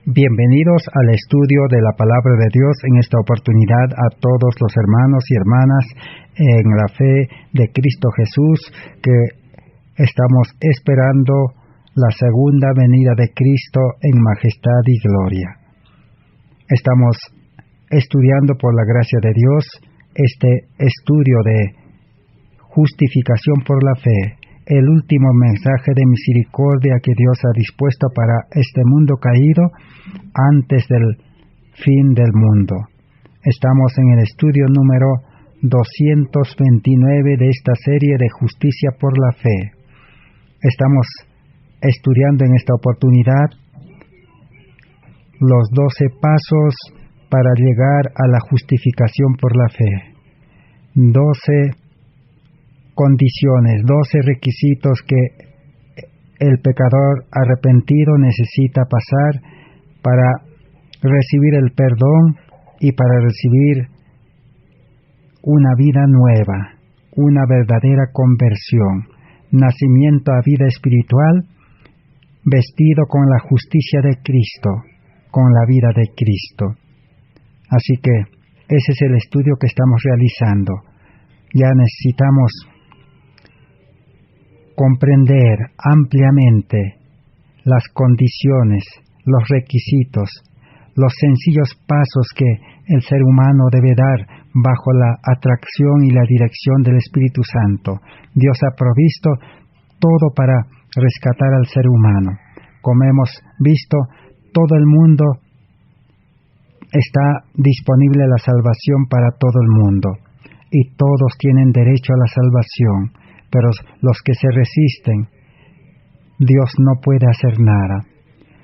Bienvenidos al estudio de la Palabra de Dios. En esta oportunidad a todos los hermanos y hermanas en la fe de Cristo Jesús, que estamos esperando la segunda venida de Cristo en majestad y gloria. Estamos estudiando por la gracia de Dios este estudio de justificación por la fe, el último mensaje de misericordia que Dios ha dispuesto para este mundo caído antes del fin del mundo. Estamos en el estudio número 229 de esta serie de justicia por la fe. Estamos estudiando en esta oportunidad los 12 pasos para llegar a la justificación por la fe. 12 condiciones, 12 requisitos que el pecador arrepentido necesita pasar para recibir el perdón y para recibir una vida nueva, una verdadera conversión, nacimiento a vida espiritual, vestido con la justicia de Cristo, con la vida de Cristo. Así que ese es el estudio que estamos realizando. Ya necesitamos comprender ampliamente las condiciones, los requisitos, los sencillos pasos que el ser humano debe dar bajo la atracción y la dirección del Espíritu Santo. Dios ha provisto todo para rescatar al ser humano. Como hemos visto, todo el mundo está disponible la salvación para todo el mundo, y todos tienen derecho a la salvación. Pero los que se resisten, Dios no puede hacer nada.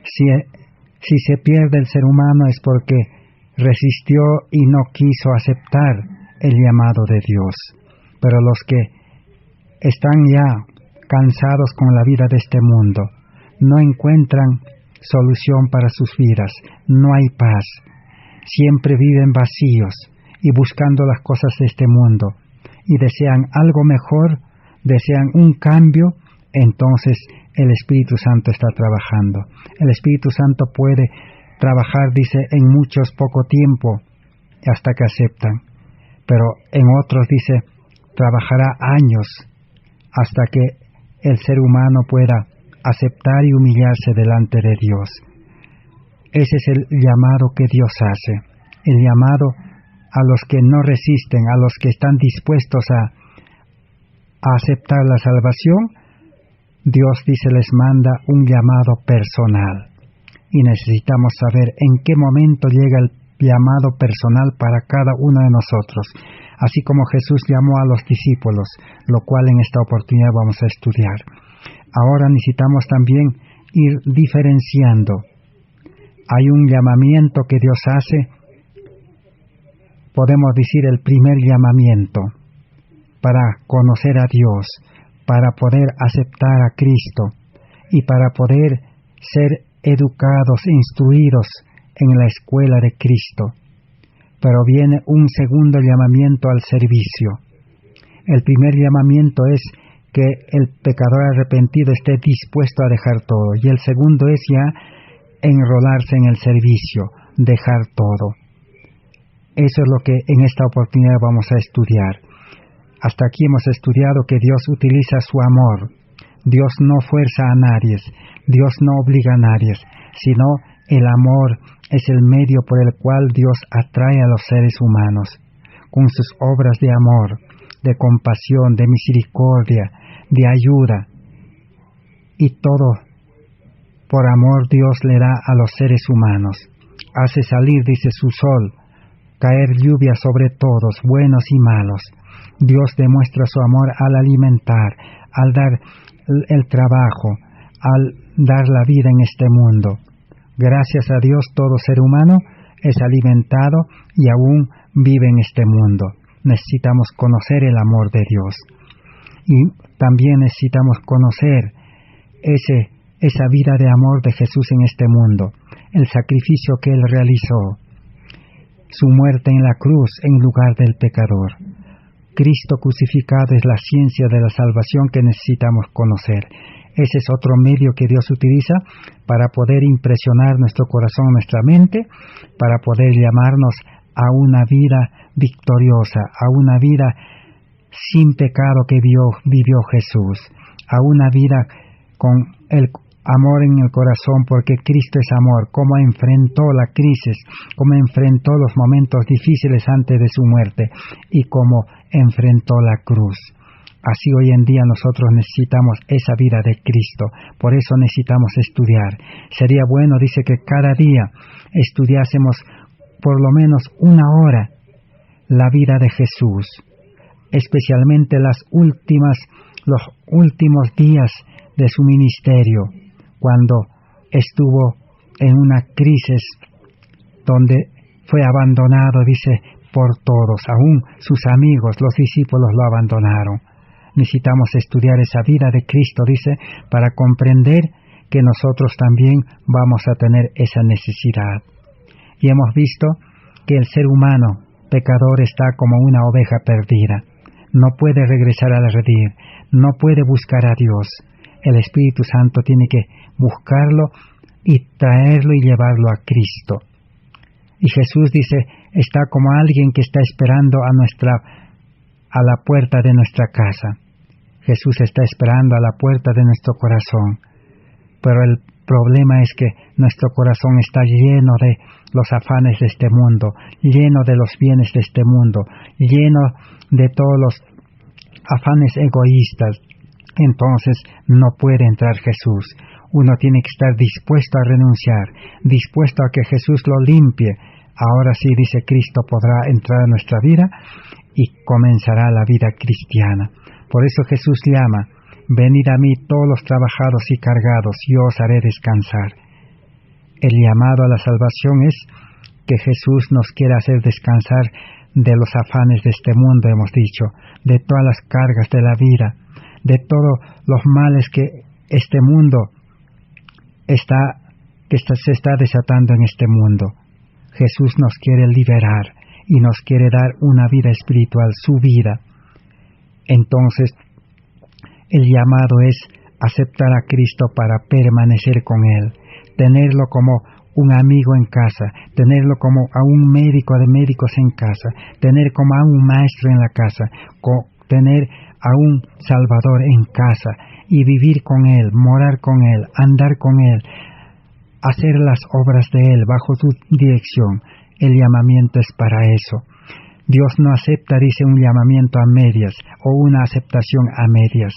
Si se pierde el ser humano es porque resistió y no quiso aceptar el llamado de Dios. Pero los que están ya cansados con la vida de este mundo, no encuentran solución para sus vidas, no hay paz. Siempre viven vacíos y buscando las cosas de este mundo, y desean algo mejor, desean un cambio. Entonces el Espíritu Santo está trabajando. El Espíritu Santo puede trabajar, dice, en muchos poco tiempo, hasta que aceptan. Pero en otros, dice, trabajará años, hasta que el ser humano pueda aceptar y humillarse delante de Dios. Ese es el llamado que Dios hace, el llamado a los que no resisten, a los que están dispuestos a aceptar la salvación. Dios, dice, les manda un llamado personal. Y necesitamos saber en qué momento llega el llamado personal para cada uno de nosotros. Así como Jesús llamó a los discípulos, lo cual en esta oportunidad vamos a estudiar. Ahora necesitamos también ir diferenciando. Hay un llamamiento que Dios hace, podemos decir el primer llamamiento, para conocer a Dios, para poder aceptar a Cristo y para poder ser educados, instruidos en la escuela de Cristo. Pero viene un segundo llamamiento al servicio. El primer llamamiento es que el pecador arrepentido esté dispuesto a dejar todo, y el segundo es ya enrolarse en el servicio, dejar todo. Eso es lo que en esta oportunidad vamos a estudiar. Hasta aquí hemos estudiado que Dios utiliza su amor. Dios no fuerza a nadie, Dios no obliga a nadie, sino el amor es el medio por el cual Dios atrae a los seres humanos, con sus obras de amor, de compasión, de misericordia, de ayuda. Y todo por amor Dios le da a los seres humanos. Hace salir, dice, su sol, caer lluvia sobre todos, buenos y malos. Dios demuestra su amor al alimentar, al dar el trabajo, al dar la vida en este mundo. Gracias a Dios todo ser humano es alimentado y aún vive en este mundo. Necesitamos conocer el amor de Dios. Y también necesitamos conocer esa vida de amor de Jesús en este mundo, el sacrificio que Él realizó, su muerte en la cruz en lugar del pecador. Cristo crucificado es la ciencia de la salvación que necesitamos conocer. Ese es otro medio que Dios utiliza para poder impresionar nuestro corazón, nuestra mente, para poder llamarnos a una vida victoriosa, a una vida sin pecado que vivió Jesús, a una vida con el amor en el corazón, porque Cristo es amor, cómo enfrentó la crisis, cómo enfrentó los momentos difíciles antes de su muerte y cómo enfrentó la cruz. Así hoy en día nosotros necesitamos esa vida de Cristo, por eso necesitamos estudiar. Sería bueno, dice, que cada día estudiásemos por lo menos 1 hora la vida de Jesús, especialmente los últimos días de su ministerio, cuando estuvo en una crisis donde fue abandonado, dice, por todos, aún sus amigos, los discípulos lo abandonaron. Necesitamos estudiar esa vida de Cristo, dice, para comprender que nosotros también vamos a tener esa necesidad. Y hemos visto que el ser humano pecador está como una oveja perdida. No puede regresar al redil, no puede buscar a Dios. El Espíritu Santo tiene que buscarlo y traerlo y llevarlo a Cristo. Y Jesús dice, está como alguien que está esperando a la puerta de nuestra casa. Jesús está esperando a la puerta de nuestro corazón. Pero el problema es que nuestro corazón está lleno de los afanes de este mundo, lleno de los bienes de este mundo, lleno de todos los afanes egoístas. Entonces no puede entrar Jesús. Uno tiene que estar dispuesto a renunciar, dispuesto a que Jesús lo limpie. Ahora sí, dice, Cristo podrá entrar a nuestra vida y comenzará la vida cristiana. Por eso Jesús llama, venid a mí todos los trabajados y cargados, yo os haré descansar. El llamado a la salvación es que Jesús nos quiere hacer descansar de los afanes de este mundo, hemos dicho, de todas las cargas de la vida, de todos los males que este mundo se está desatando en este mundo. Jesús nos quiere liberar y nos quiere dar una vida espiritual, su vida. Entonces, el llamado es aceptar a Cristo para permanecer con Él, tenerlo como un amigo en casa, tenerlo como a un médico de médicos en casa, tener como a un maestro en la casa, tener a un Salvador en casa y vivir con Él, morar con Él, andar con Él, hacer las obras de Él bajo su dirección. El llamamiento es para eso. Dios no acepta, dice, un llamamiento a medias o una aceptación a medias.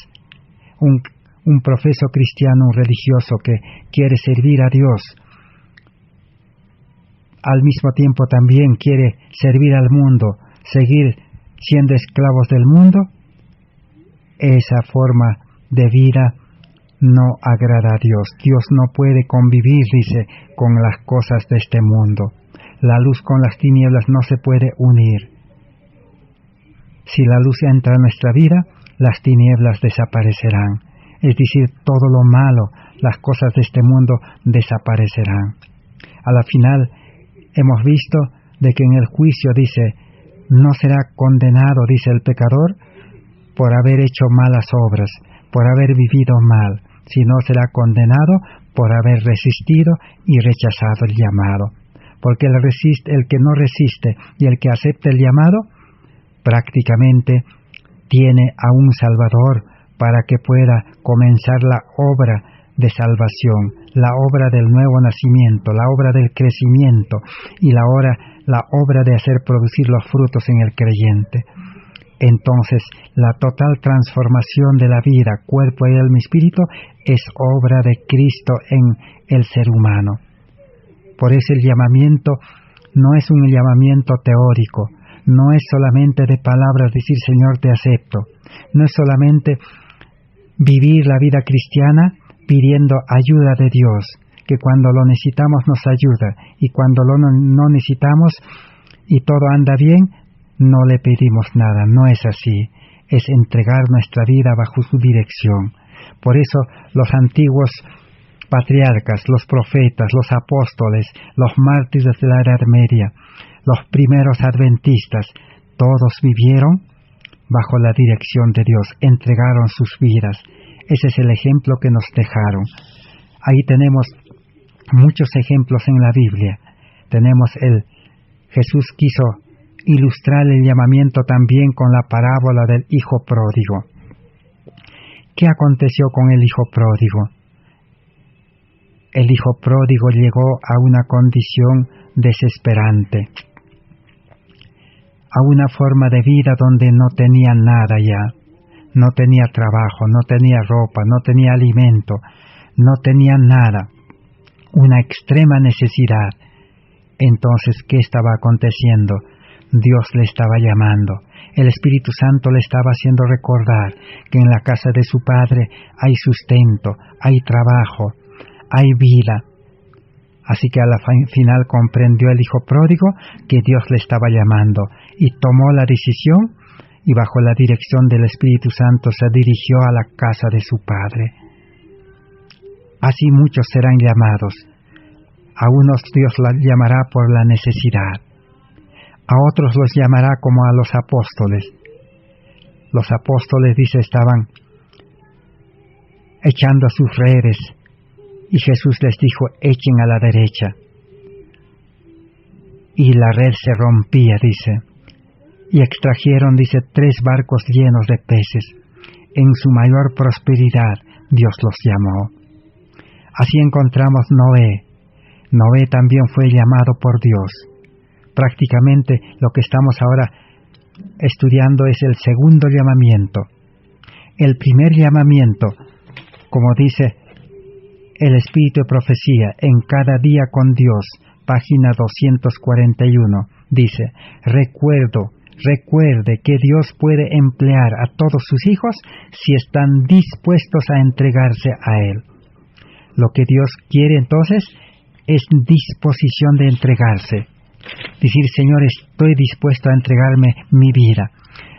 Un profeso cristiano, un religioso que quiere servir a Dios, al mismo tiempo también quiere servir al mundo, seguir siendo esclavos del mundo, esa forma de vida no agrada a Dios. Dios no puede convivir, dice, con las cosas de este mundo. La luz con las tinieblas no se puede unir. Si la luz entra en nuestra vida, las tinieblas desaparecerán. Es decir, todo lo malo, las cosas de este mundo desaparecerán. A la final, hemos visto de que en el juicio, dice, no será condenado, dice el pecador, por haber hecho malas obras, por haber vivido mal, sino será condenado por haber resistido y rechazado el llamado. Porque el que no resiste y el que acepta el llamado, prácticamente tiene a un Salvador para que pueda comenzar la obra de salvación, la obra del nuevo nacimiento, la obra del crecimiento y la obra de hacer producir los frutos en el creyente. Entonces, la total transformación de la vida, cuerpo y alma y espíritu, es obra de Cristo en el ser humano. Por eso el llamamiento no es un llamamiento teórico, no es solamente de palabras decir Señor te acepto, no es solamente vivir la vida cristiana pidiendo ayuda de Dios, que cuando lo necesitamos nos ayuda y cuando no necesitamos y todo anda bien, no le pedimos nada. No es así, es entregar nuestra vida bajo su dirección. Por eso los antiguos patriarcas, los profetas, los apóstoles, los mártires de la Edad Media, los primeros adventistas, todos vivieron bajo la dirección de Dios, entregaron sus vidas. Ese es el ejemplo que nos dejaron. Ahí tenemos muchos ejemplos en la Biblia. Jesús quiso ilustrar el llamamiento también con la parábola del hijo pródigo. ¿Qué aconteció con el hijo pródigo? El hijo pródigo llegó a una condición desesperante, a una forma de vida donde no tenía nada ya, no tenía trabajo, no tenía ropa, no tenía alimento, no tenía nada, una extrema necesidad. Entonces, ¿qué estaba aconteciendo? Dios le estaba llamando. El Espíritu Santo le estaba haciendo recordar que en la casa de su Padre hay sustento, hay trabajo, hay vida. Así que a la final comprendió el hijo pródigo que Dios le estaba llamando y tomó la decisión y bajo la dirección del Espíritu Santo se dirigió a la casa de su Padre. Así muchos serán llamados. A unos Dios los llamará por la necesidad. A otros los llamará como a los apóstoles. Los apóstoles, dice, estaban echando sus redes y Jesús les dijo, echen a la derecha. Y la red se rompía, dice, y extrajeron, dice, 3 barcos llenos de peces. En su mayor prosperidad Dios los llamó. Así encontramos Noé. Noé también fue llamado por Dios. Prácticamente lo que estamos ahora estudiando es el segundo llamamiento. El primer llamamiento, como dice el Espíritu de Profecía, en Cada Día con Dios, página 241, dice, recuerde que Dios puede emplear a todos sus hijos si están dispuestos a entregarse a Él. Lo que Dios quiere entonces es disposición de entregarse. Decir, Señor, estoy dispuesto a entregarme mi vida.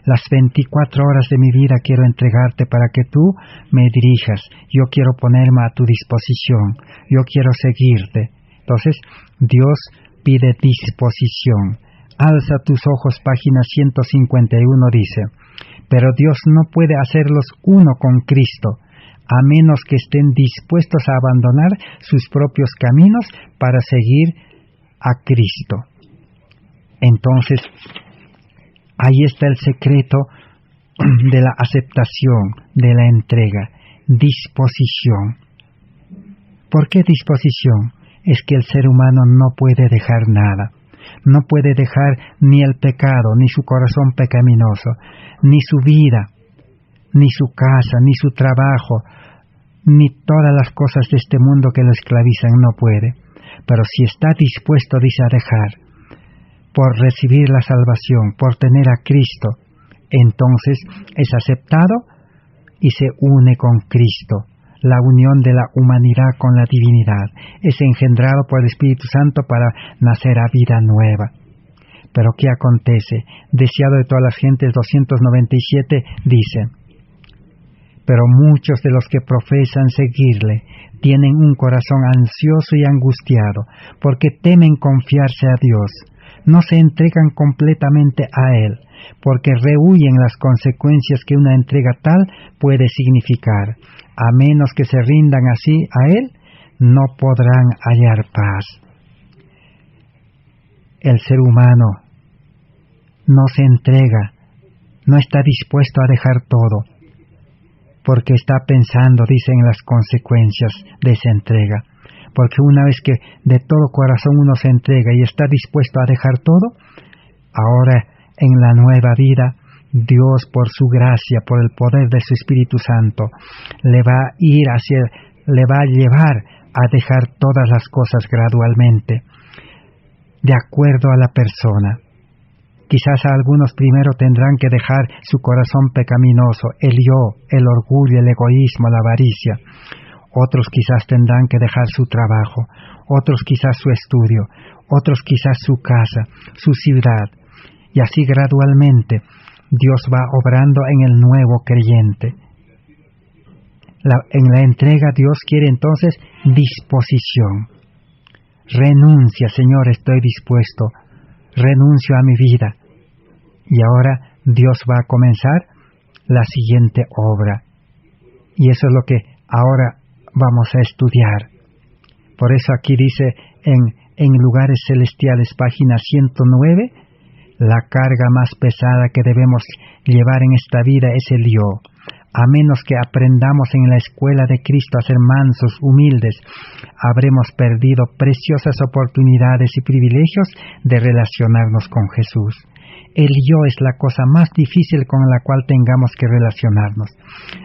Las 24 horas de mi vida quiero entregarte para que tú me dirijas. Yo quiero ponerme a tu disposición. Yo quiero seguirte. Entonces, Dios pide disposición. Alza tus ojos, página 151 dice, pero Dios no puede hacerlos uno con Cristo, a menos que estén dispuestos a abandonar sus propios caminos para seguir a Cristo. Entonces, ahí está el secreto de la aceptación, de la entrega, disposición. ¿Por qué disposición? Es que el ser humano no puede dejar nada. No puede dejar ni el pecado, ni su corazón pecaminoso, ni su vida, ni su casa, ni su trabajo, ni todas las cosas de este mundo que lo esclavizan, no puede. Pero si está dispuesto, dice, a dejar, por recibir la salvación, por tener a Cristo, entonces es aceptado y se une con Cristo. La unión de la humanidad con la divinidad es engendrado por el Espíritu Santo para nacer a vida nueva. Pero ¿qué acontece? Deseado de todas las gentes, 297, dice, pero muchos de los que profesan seguirle tienen un corazón ansioso y angustiado, porque temen confiarse a Dios. No se entregan completamente a Él, porque rehuyen las consecuencias que una entrega tal puede significar. A menos que se rindan así a Él, no podrán hallar paz. El ser humano no se entrega, no está dispuesto a dejar todo, porque está pensando, dice, en las consecuencias de esa entrega. Porque una vez que de todo corazón uno se entrega y está dispuesto a dejar todo, ahora en la nueva vida, Dios por su gracia, por el poder de su Espíritu Santo, le va a llevar a dejar todas las cosas gradualmente, de acuerdo a la persona. Quizás a algunos primero tendrán que dejar su corazón pecaminoso, el yo, el orgullo, el egoísmo, la avaricia. Otros quizás tendrán que dejar su trabajo, otros quizás su estudio, otros quizás su casa, su ciudad. Y así gradualmente Dios va obrando en el nuevo creyente. En la entrega Dios quiere entonces disposición. Renuncia, Señor, estoy dispuesto. Renuncio a mi vida. Y ahora Dios va a comenzar la siguiente obra. Y eso es lo que ahora vamos a estudiar. Por eso aquí dice en Lugares Celestiales, página 109, la carga más pesada que debemos llevar en esta vida es el yo. A menos que aprendamos en la escuela de Cristo a ser mansos, humildes, habremos perdido preciosas oportunidades y privilegios de relacionarnos con Jesús. El yo es la cosa más difícil con la cual tengamos que relacionarnos.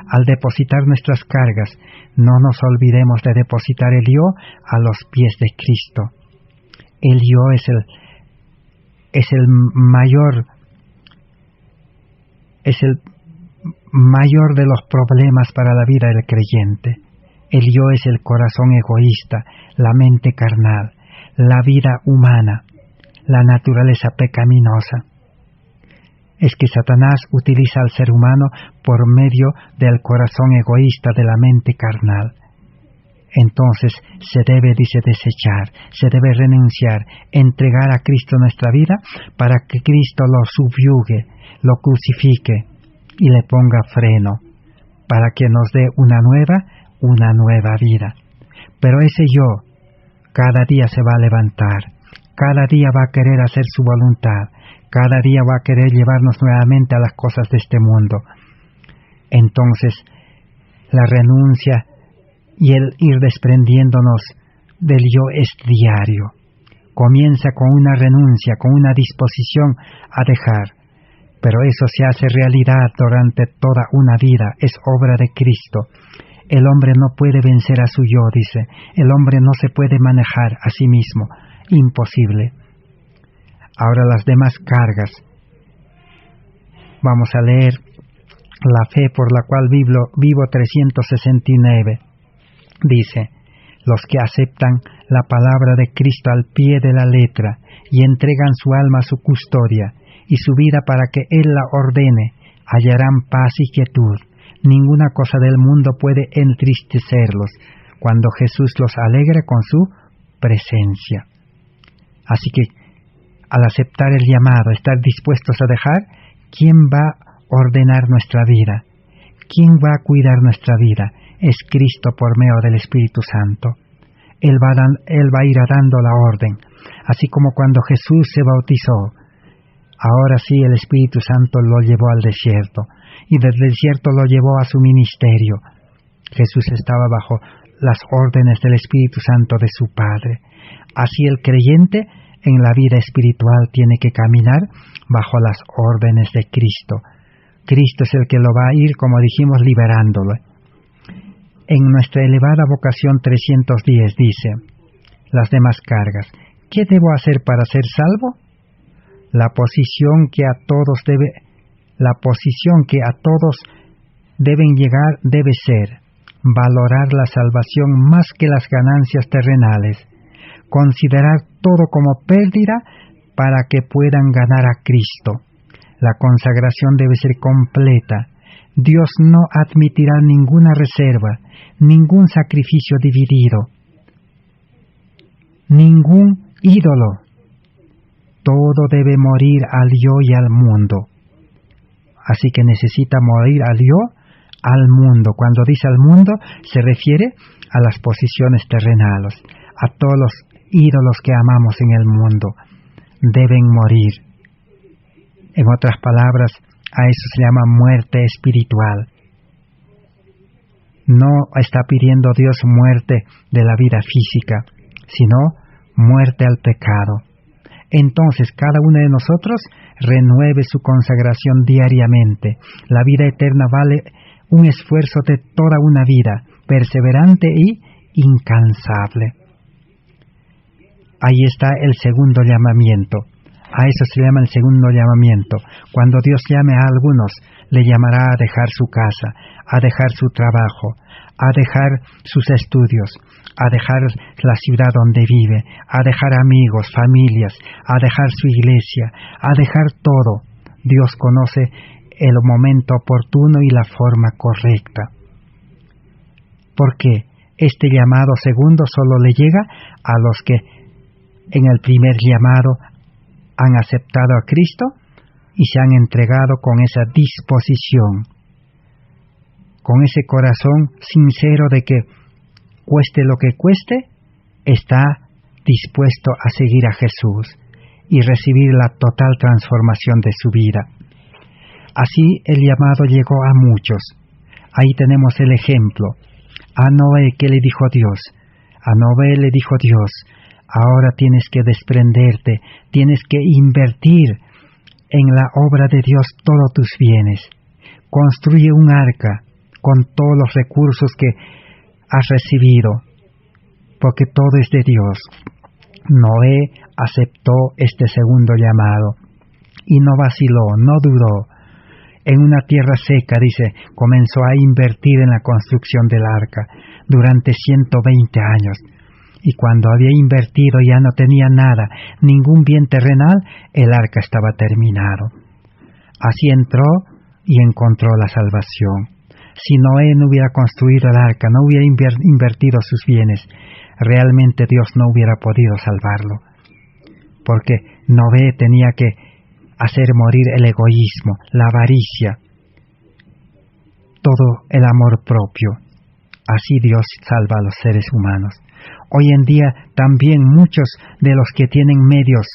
Al depositar nuestras cargas, no nos olvidemos de depositar el yo a los pies de Cristo. El yo es el mayor de los problemas para la vida del creyente. El yo es el corazón egoísta, la mente carnal, la vida humana, la naturaleza pecaminosa. Es que Satanás utiliza al ser humano por medio del corazón egoísta de la mente carnal. Entonces se debe, dice, desechar, se debe renunciar, entregar a Cristo nuestra vida para que Cristo lo subyugue, lo crucifique y le ponga freno, para que nos dé una nueva vida. Pero ese yo cada día se va a levantar, cada día va a querer hacer su voluntad, cada día va a querer llevarnos nuevamente a las cosas de este mundo. Entonces, la renuncia y el ir desprendiéndonos del yo es diario. Comienza con una renuncia, con una disposición a dejar, pero eso se hace realidad durante toda una vida, es obra de Cristo. El hombre no puede vencer a su yo, dice, el hombre no se puede manejar a sí mismo, imposible. Ahora las demás cargas. Vamos a leer La fe por la cual vivo 369. Dice, los que aceptan la palabra de Cristo al pie de la letra y entregan su alma a su custodia y su vida para que Él la ordene, hallarán paz y quietud. Ninguna cosa del mundo puede entristecerlos cuando Jesús los alegra con su presencia. Así que, al aceptar el llamado, estar dispuestos a dejar, ¿quién va a ordenar nuestra vida? ¿Quién va a cuidar nuestra vida? Es Cristo por medio del Espíritu Santo. Él va a ir dando la orden, así como cuando Jesús se bautizó. Ahora sí el Espíritu Santo lo llevó al desierto, y del desierto lo llevó a su ministerio. Jesús estaba bajo las órdenes del Espíritu Santo de su Padre. Así el creyente en la vida espiritual tiene que caminar bajo las órdenes de Cristo. Cristo es el que lo va a ir, como dijimos, liberándolo. En nuestra elevada vocación 310 dice, las demás cargas, ¿qué debo hacer para ser salvo? La posición que a todos deben llegar debe ser valorar la salvación más que las ganancias terrenales, considerar todo como pérdida para que puedan ganar a Cristo. La consagración debe ser completa. Dios no admitirá ninguna reserva, ningún sacrificio dividido, ningún ídolo. Todo debe morir al yo y al mundo. Así que necesita morir al yo, al mundo. Cuando dice al mundo, se refiere a las posiciones terrenales, a todos los ídolos que amamos en el mundo. Deben morir. En otras palabras, a eso se llama muerte espiritual. No está pidiendo Dios muerte de la vida física, sino muerte al pecado. Entonces cada uno de nosotros renueve su consagración diariamente. La vida eterna vale un esfuerzo de toda una vida, perseverante y incansable. Ahí está el segundo llamamiento. A eso se llama el segundo llamamiento. Cuando Dios llame a algunos, le llamará a dejar su casa, a dejar su trabajo, a dejar sus estudios, a dejar la ciudad donde vive, a dejar amigos, familias, a dejar su iglesia, a dejar todo. Dios conoce el momento oportuno y la forma correcta. Porque este llamado segundo solo le llega a los que en el primer llamado han aceptado a Cristo y se han entregado con esa disposición. con ese corazón sincero de que, cueste lo que cueste, está dispuesto a seguir a Jesús y recibir la total transformación de su vida. Así el llamado llegó a muchos. Ahí tenemos el ejemplo. A Noé, ¿qué le dijo Dios? A Noé le dijo Dios: ahora tienes que desprenderte, tienes que invertir en la obra de Dios todos tus bienes. Construye un arca con todos los recursos que has recibido, porque todo es de Dios. Noé aceptó este segundo llamado y no vaciló, no dudó. En una tierra seca, dice, comenzó a invertir en la construcción del arca durante 120 años. Y cuando había invertido ya no tenía nada, ningún bien terrenal, el arca estaba terminado. Así entró y encontró la salvación. Si Noé no hubiera construido el arca, no hubiera invertido sus bienes, realmente Dios no hubiera podido salvarlo. Porque Noé tenía que hacer morir el egoísmo, la avaricia, todo el amor propio. Así Dios salva a los seres humanos. Hoy en día también muchos de los que tienen medios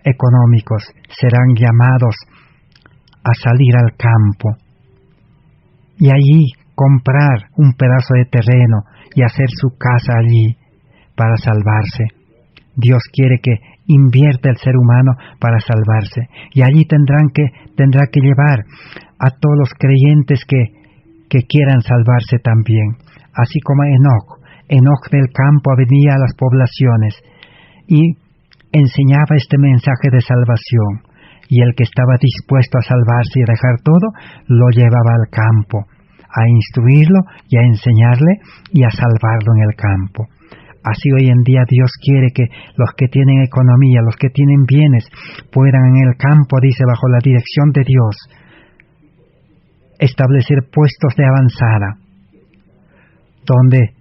económicos serán llamados a salir al campo y allí comprar un pedazo de terreno y hacer su casa allí para salvarse. Dios quiere que invierta el ser humano para salvarse, y allí tendrá que llevar a todos los creyentes que quieran salvarse también, así como Enoc del campo venía a las poblaciones y enseñaba este mensaje de salvación, y el que estaba dispuesto a salvarse y a dejar todo, lo llevaba al campo, a instruirlo y a enseñarle y a salvarlo en el campo. Así hoy en día Dios quiere que los que tienen economía, los que tienen bienes, puedan en el campo, dice, bajo la dirección de Dios, establecer puestos de avanzada, donde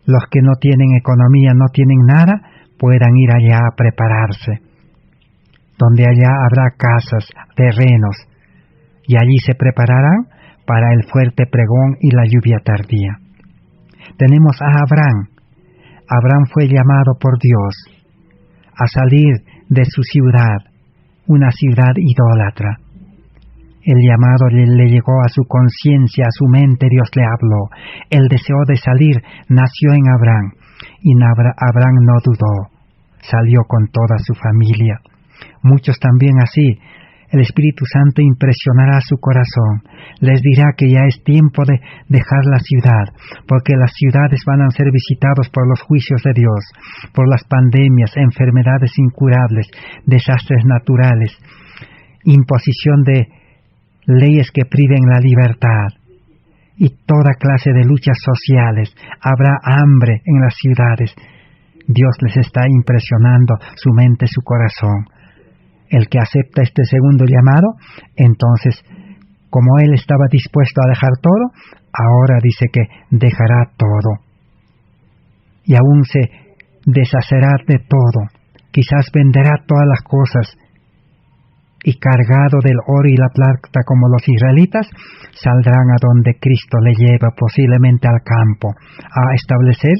los que no tienen economía, no tienen nada, puedan ir allá a prepararse, donde allá habrá casas, terrenos, y allí se prepararán para el fuerte pregón y la lluvia tardía. Tenemos a Abraham. Abraham fue llamado por Dios a salir de su ciudad, una ciudad idólatra. El llamado le llegó a su conciencia, a su mente, Dios le habló. El deseo de salir nació en Abraham, y Abraham no dudó, salió con toda su familia. Muchos también así. El Espíritu Santo impresionará su corazón, les dirá que ya es tiempo de dejar la ciudad, porque las ciudades van a ser visitadas por los juicios de Dios, por las pandemias, enfermedades incurables, desastres naturales, imposición de leyes que priven la libertad, y toda clase de luchas sociales. Habrá hambre en las ciudades. Dios les está impresionando su mente, su corazón. El que acepta este segundo llamado, entonces, como él estaba dispuesto a dejar todo, ahora dice que dejará todo. Y aún se deshacerá de todo. Quizás venderá todas las cosas, y cargado del oro y la plata como los israelitas, saldrán a donde Cristo le lleva, posiblemente al campo, a establecer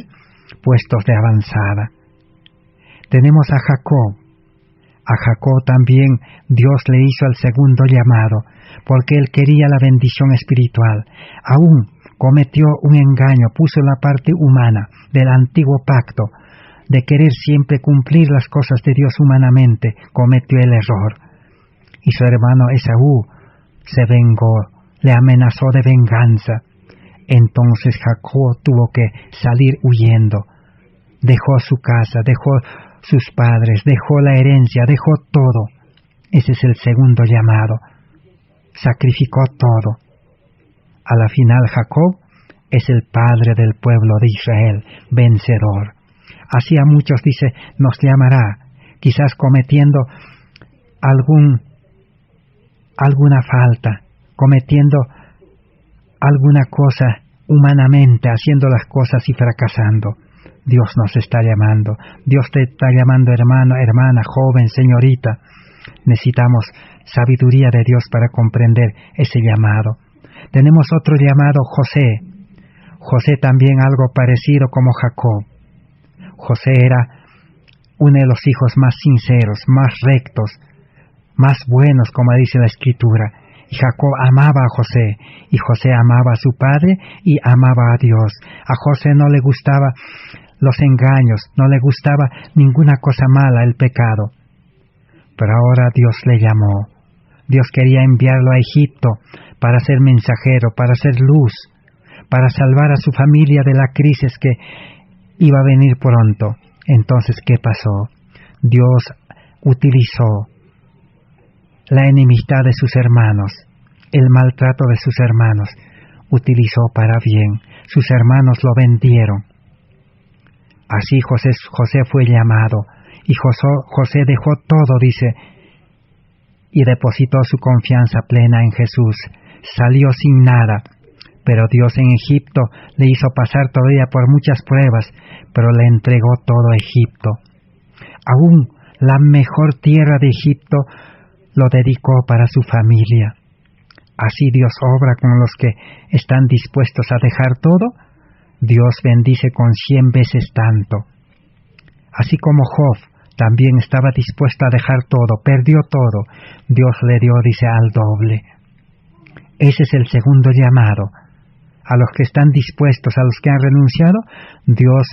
puestos de avanzada. Tenemos a Jacob. A Jacob también Dios le hizo el segundo llamado, porque él quería la bendición espiritual. Aún cometió un engaño, puso la parte humana del antiguo pacto, de querer siempre cumplir las cosas de Dios humanamente, cometió el error. Y su hermano Esaú se vengó, le amenazó de venganza. Entonces Jacob tuvo que salir huyendo. Dejó su casa, dejó sus padres, dejó la herencia, dejó todo. Ese es el segundo llamado. Sacrificó todo. A la final Jacob es el padre del pueblo de Israel, vencedor. Así a muchos, dice, nos llamará, quizás cometiendo alguna falta, cometiendo alguna cosa humanamente, haciendo las cosas y fracasando. Dios nos está llamando. Dios te está llamando, hermano, hermana, joven, señorita. Necesitamos sabiduría de Dios para comprender ese llamado. Tenemos otro llamado José. José también algo parecido como Jacob. José era uno de los hijos más sinceros, más rectos, más buenos, como dice la Escritura. Y Jacob amaba a José, y José amaba a su padre y amaba a Dios. A José no le gustaba los engaños, no le gustaba ninguna cosa mala, el pecado. Pero ahora Dios le llamó. Dios quería enviarlo a Egipto para ser mensajero, para ser luz, para salvar a su familia de la crisis que iba a venir pronto. Entonces, ¿qué pasó? Dios utilizó la enemistad de sus hermanos, el maltrato de sus hermanos, utilizó para bien. Sus hermanos lo vendieron. Así José fue llamado, y José dejó todo, dice, y depositó su confianza plena en Jesús. Salió sin nada, pero Dios en Egipto le hizo pasar todavía por muchas pruebas, pero le entregó todo a Egipto. Aún la mejor tierra de Egipto lo dedicó para su familia. Así Dios obra con los que están dispuestos a dejar todo. Dios bendice con 100 veces tanto. Así como Job también estaba dispuesto a dejar todo, perdió todo, Dios le dio, dice, al doble. Ese es el segundo llamado. A los que están dispuestos, a los que han renunciado, Dios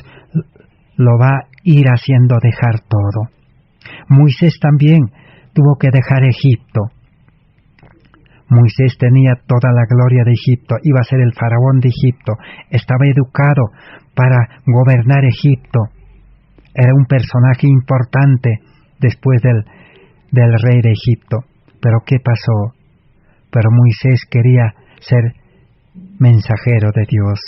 lo va a ir haciendo dejar todo. Moisés también tuvo que dejar Egipto. Moisés tenía toda la gloria de Egipto, iba a ser el faraón de Egipto, estaba educado para gobernar Egipto, era un personaje importante después del rey de Egipto. Pero ¿qué pasó? Pero Moisés quería ser mensajero de Dios,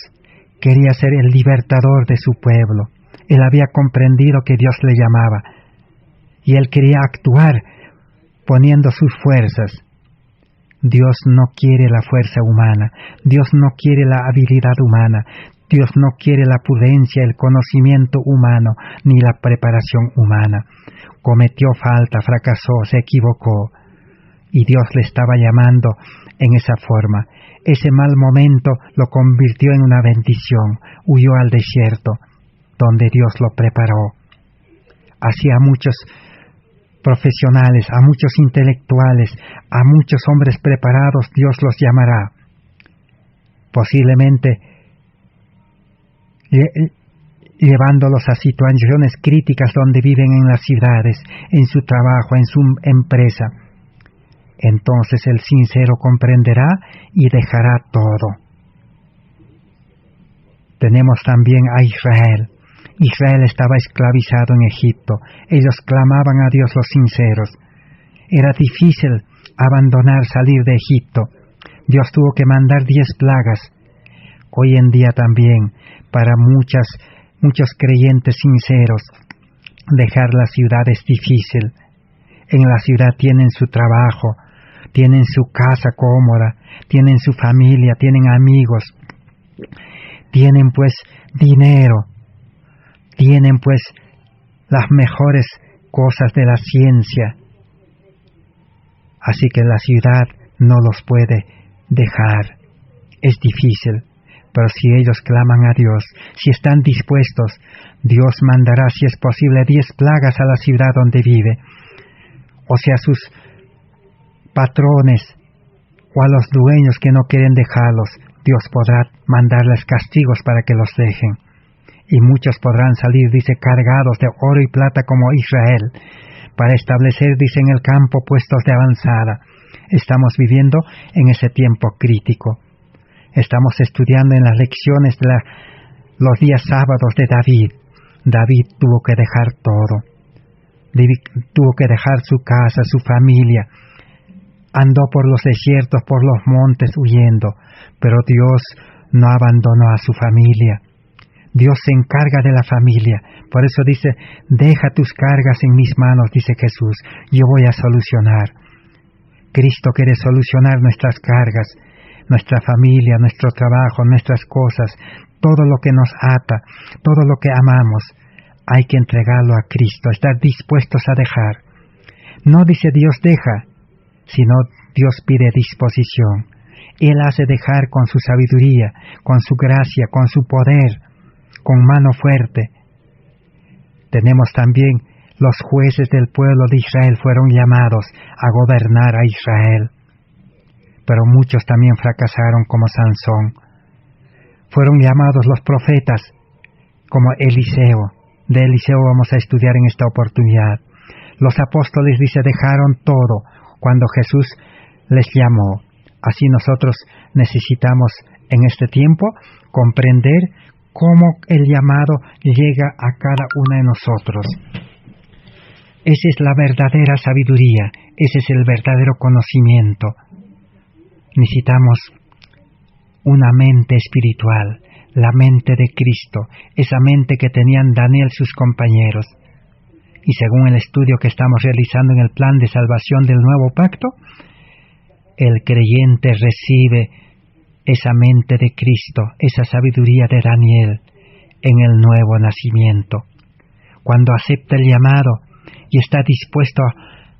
quería ser el libertador de su pueblo. Él había comprendido que Dios le llamaba, y él quería actuar poniendo sus fuerzas. Dios no quiere la fuerza humana, Dios no quiere la habilidad humana, Dios no quiere la prudencia, el conocimiento humano, ni la preparación humana. Cometió falta, fracasó, se equivocó, y Dios le estaba llamando en esa forma. Ese mal momento lo convirtió en una bendición, huyó al desierto, donde Dios lo preparó. Así a muchos profesionales, a muchos intelectuales, a muchos hombres preparados, Dios los llamará. Posiblemente llevándolos a situaciones críticas donde viven en las ciudades, en su trabajo, en su empresa. Entonces el sincero comprenderá y dejará todo. Tenemos también a Israel. Israel estaba esclavizado en Egipto. Ellos clamaban a Dios los sinceros. Era difícil abandonar, salir de Egipto. Dios tuvo que mandar 10 plagas. Hoy en día también, para muchos creyentes sinceros, dejar la ciudad es difícil. En la ciudad tienen su trabajo, tienen su casa cómoda, tienen su familia, tienen amigos, tienen pues dinero, tienen pues las mejores cosas de la ciencia. Así que la ciudad no los puede dejar. Es difícil, pero si ellos claman a Dios, si están dispuestos, Dios mandará, si es posible, 10 plagas a la ciudad donde vive, o sea, a sus patrones o a los dueños que no quieren dejarlos. Dios podrá mandarles castigos para que los dejen. Y muchos podrán salir, dice, cargados de oro y plata como Israel, para establecer, dice, en el campo puestos de avanzada. Estamos viviendo en ese tiempo crítico. Estamos estudiando en las lecciones de los días sábados de David. David tuvo que dejar todo. Tuvo que dejar su casa, su familia. Andó por los desiertos, por los montes huyendo, pero Dios no abandonó a su familia. Dios se encarga de la familia. Por eso dice, deja tus cargas en mis manos, dice Jesús, yo voy a solucionar. Cristo quiere solucionar nuestras cargas, nuestra familia, nuestro trabajo, nuestras cosas, todo lo que nos ata, todo lo que amamos. Hay que entregarlo a Cristo, estar dispuestos a dejar. No dice Dios deja, sino Dios pide disposición. Él hace dejar con su sabiduría, con su gracia, con su poder, con mano fuerte. Tenemos también los jueces del pueblo de Israel fueron llamados a gobernar a Israel. Pero muchos también fracasaron como Sansón. Fueron llamados los profetas como Eliseo. De Eliseo vamos a estudiar en esta oportunidad. Los apóstoles, dice, dejaron todo cuando Jesús les llamó. Así nosotros necesitamos en este tiempo comprender cómo el llamado llega a cada uno de nosotros. Esa es la verdadera sabiduría, ese es el verdadero conocimiento. Necesitamos una mente espiritual, la mente de Cristo, esa mente que tenían Daniel sus compañeros. Y según el estudio que estamos realizando en el plan de salvación del nuevo pacto, el creyente recibe esa mente de Cristo, esa sabiduría de Daniel en el nuevo nacimiento. Cuando acepta el llamado y está dispuesto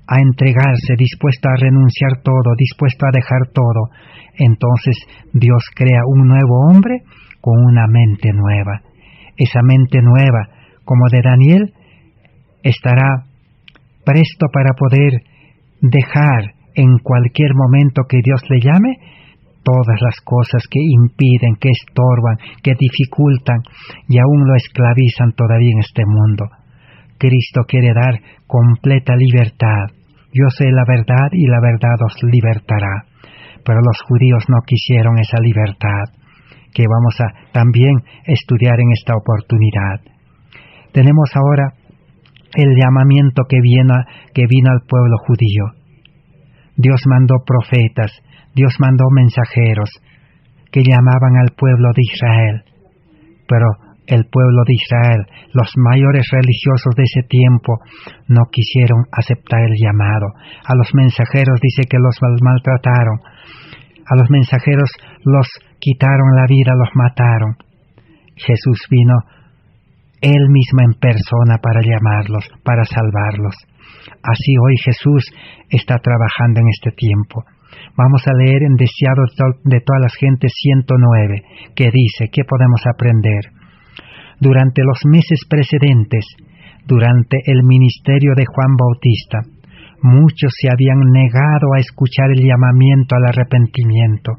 a entregarse, dispuesto a renunciar todo, dispuesto a dejar todo, entonces Dios crea un nuevo hombre con una mente nueva. Esa mente nueva, como de Daniel, estará presto para poder dejar en cualquier momento que Dios le llame todas las cosas que impiden, que estorban, que dificultan y aún lo esclavizan todavía en este mundo. Cristo quiere dar completa libertad. Yo sé la verdad y la verdad os libertará. Pero los judíos no quisieron esa libertad, que vamos a también estudiar en esta oportunidad. Tenemos ahora el llamamiento que vino al pueblo judío. Dios mandó profetas, Dios mandó mensajeros que llamaban al pueblo de Israel. Pero el pueblo de Israel, los mayores religiosos de ese tiempo, no quisieron aceptar el llamado. A los mensajeros dice que los maltrataron. A los mensajeros los quitaron la vida, los mataron. Jesús vino Él mismo en persona para llamarlos, para salvarlos. Así hoy Jesús está trabajando en este tiempo. Vamos a leer en Deseados de todas las gentes 109, que dice, ¿qué podemos aprender? Durante los meses precedentes, durante el ministerio de Juan Bautista, muchos se habían negado a escuchar el llamamiento al arrepentimiento.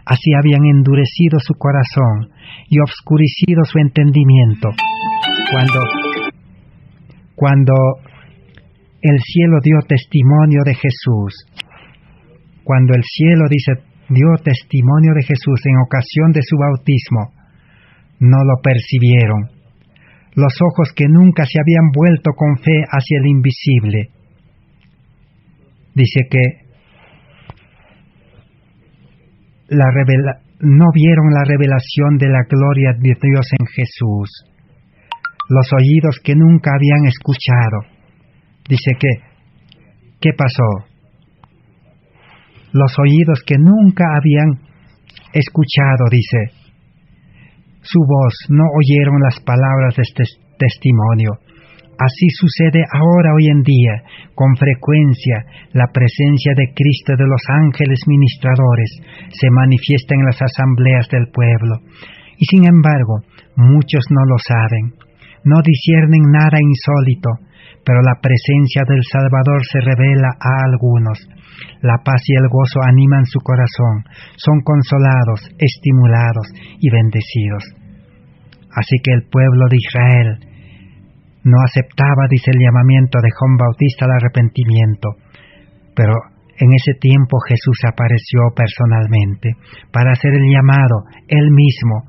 Así habían endurecido su corazón y obscurecido su entendimiento. Cuando el cielo dio testimonio de Jesús, cuando el cielo dio testimonio de Jesús en ocasión de su bautismo, no lo percibieron. Los ojos que nunca se habían vuelto con fe hacia el invisible. Dice que no vieron la revelación de la gloria de Dios en Jesús. Los oídos que nunca habían escuchado. Dice que, ¿qué pasó? Los oídos que nunca habían escuchado, dice, su voz, no oyeron las palabras de este testimonio. Así sucede ahora hoy en día, con frecuencia, la presencia de Cristo de los ángeles ministradores se manifiesta en las asambleas del pueblo. Y sin embargo, muchos no lo saben, no disciernen nada insólito, pero la presencia del Salvador se revela a algunos. La paz y el gozo animan su corazón, son consolados, estimulados y bendecidos. Así que el pueblo de Israel no aceptaba, dice el llamamiento de Juan Bautista al arrepentimiento, pero en ese tiempo Jesús apareció personalmente para hacer el llamado, Él mismo,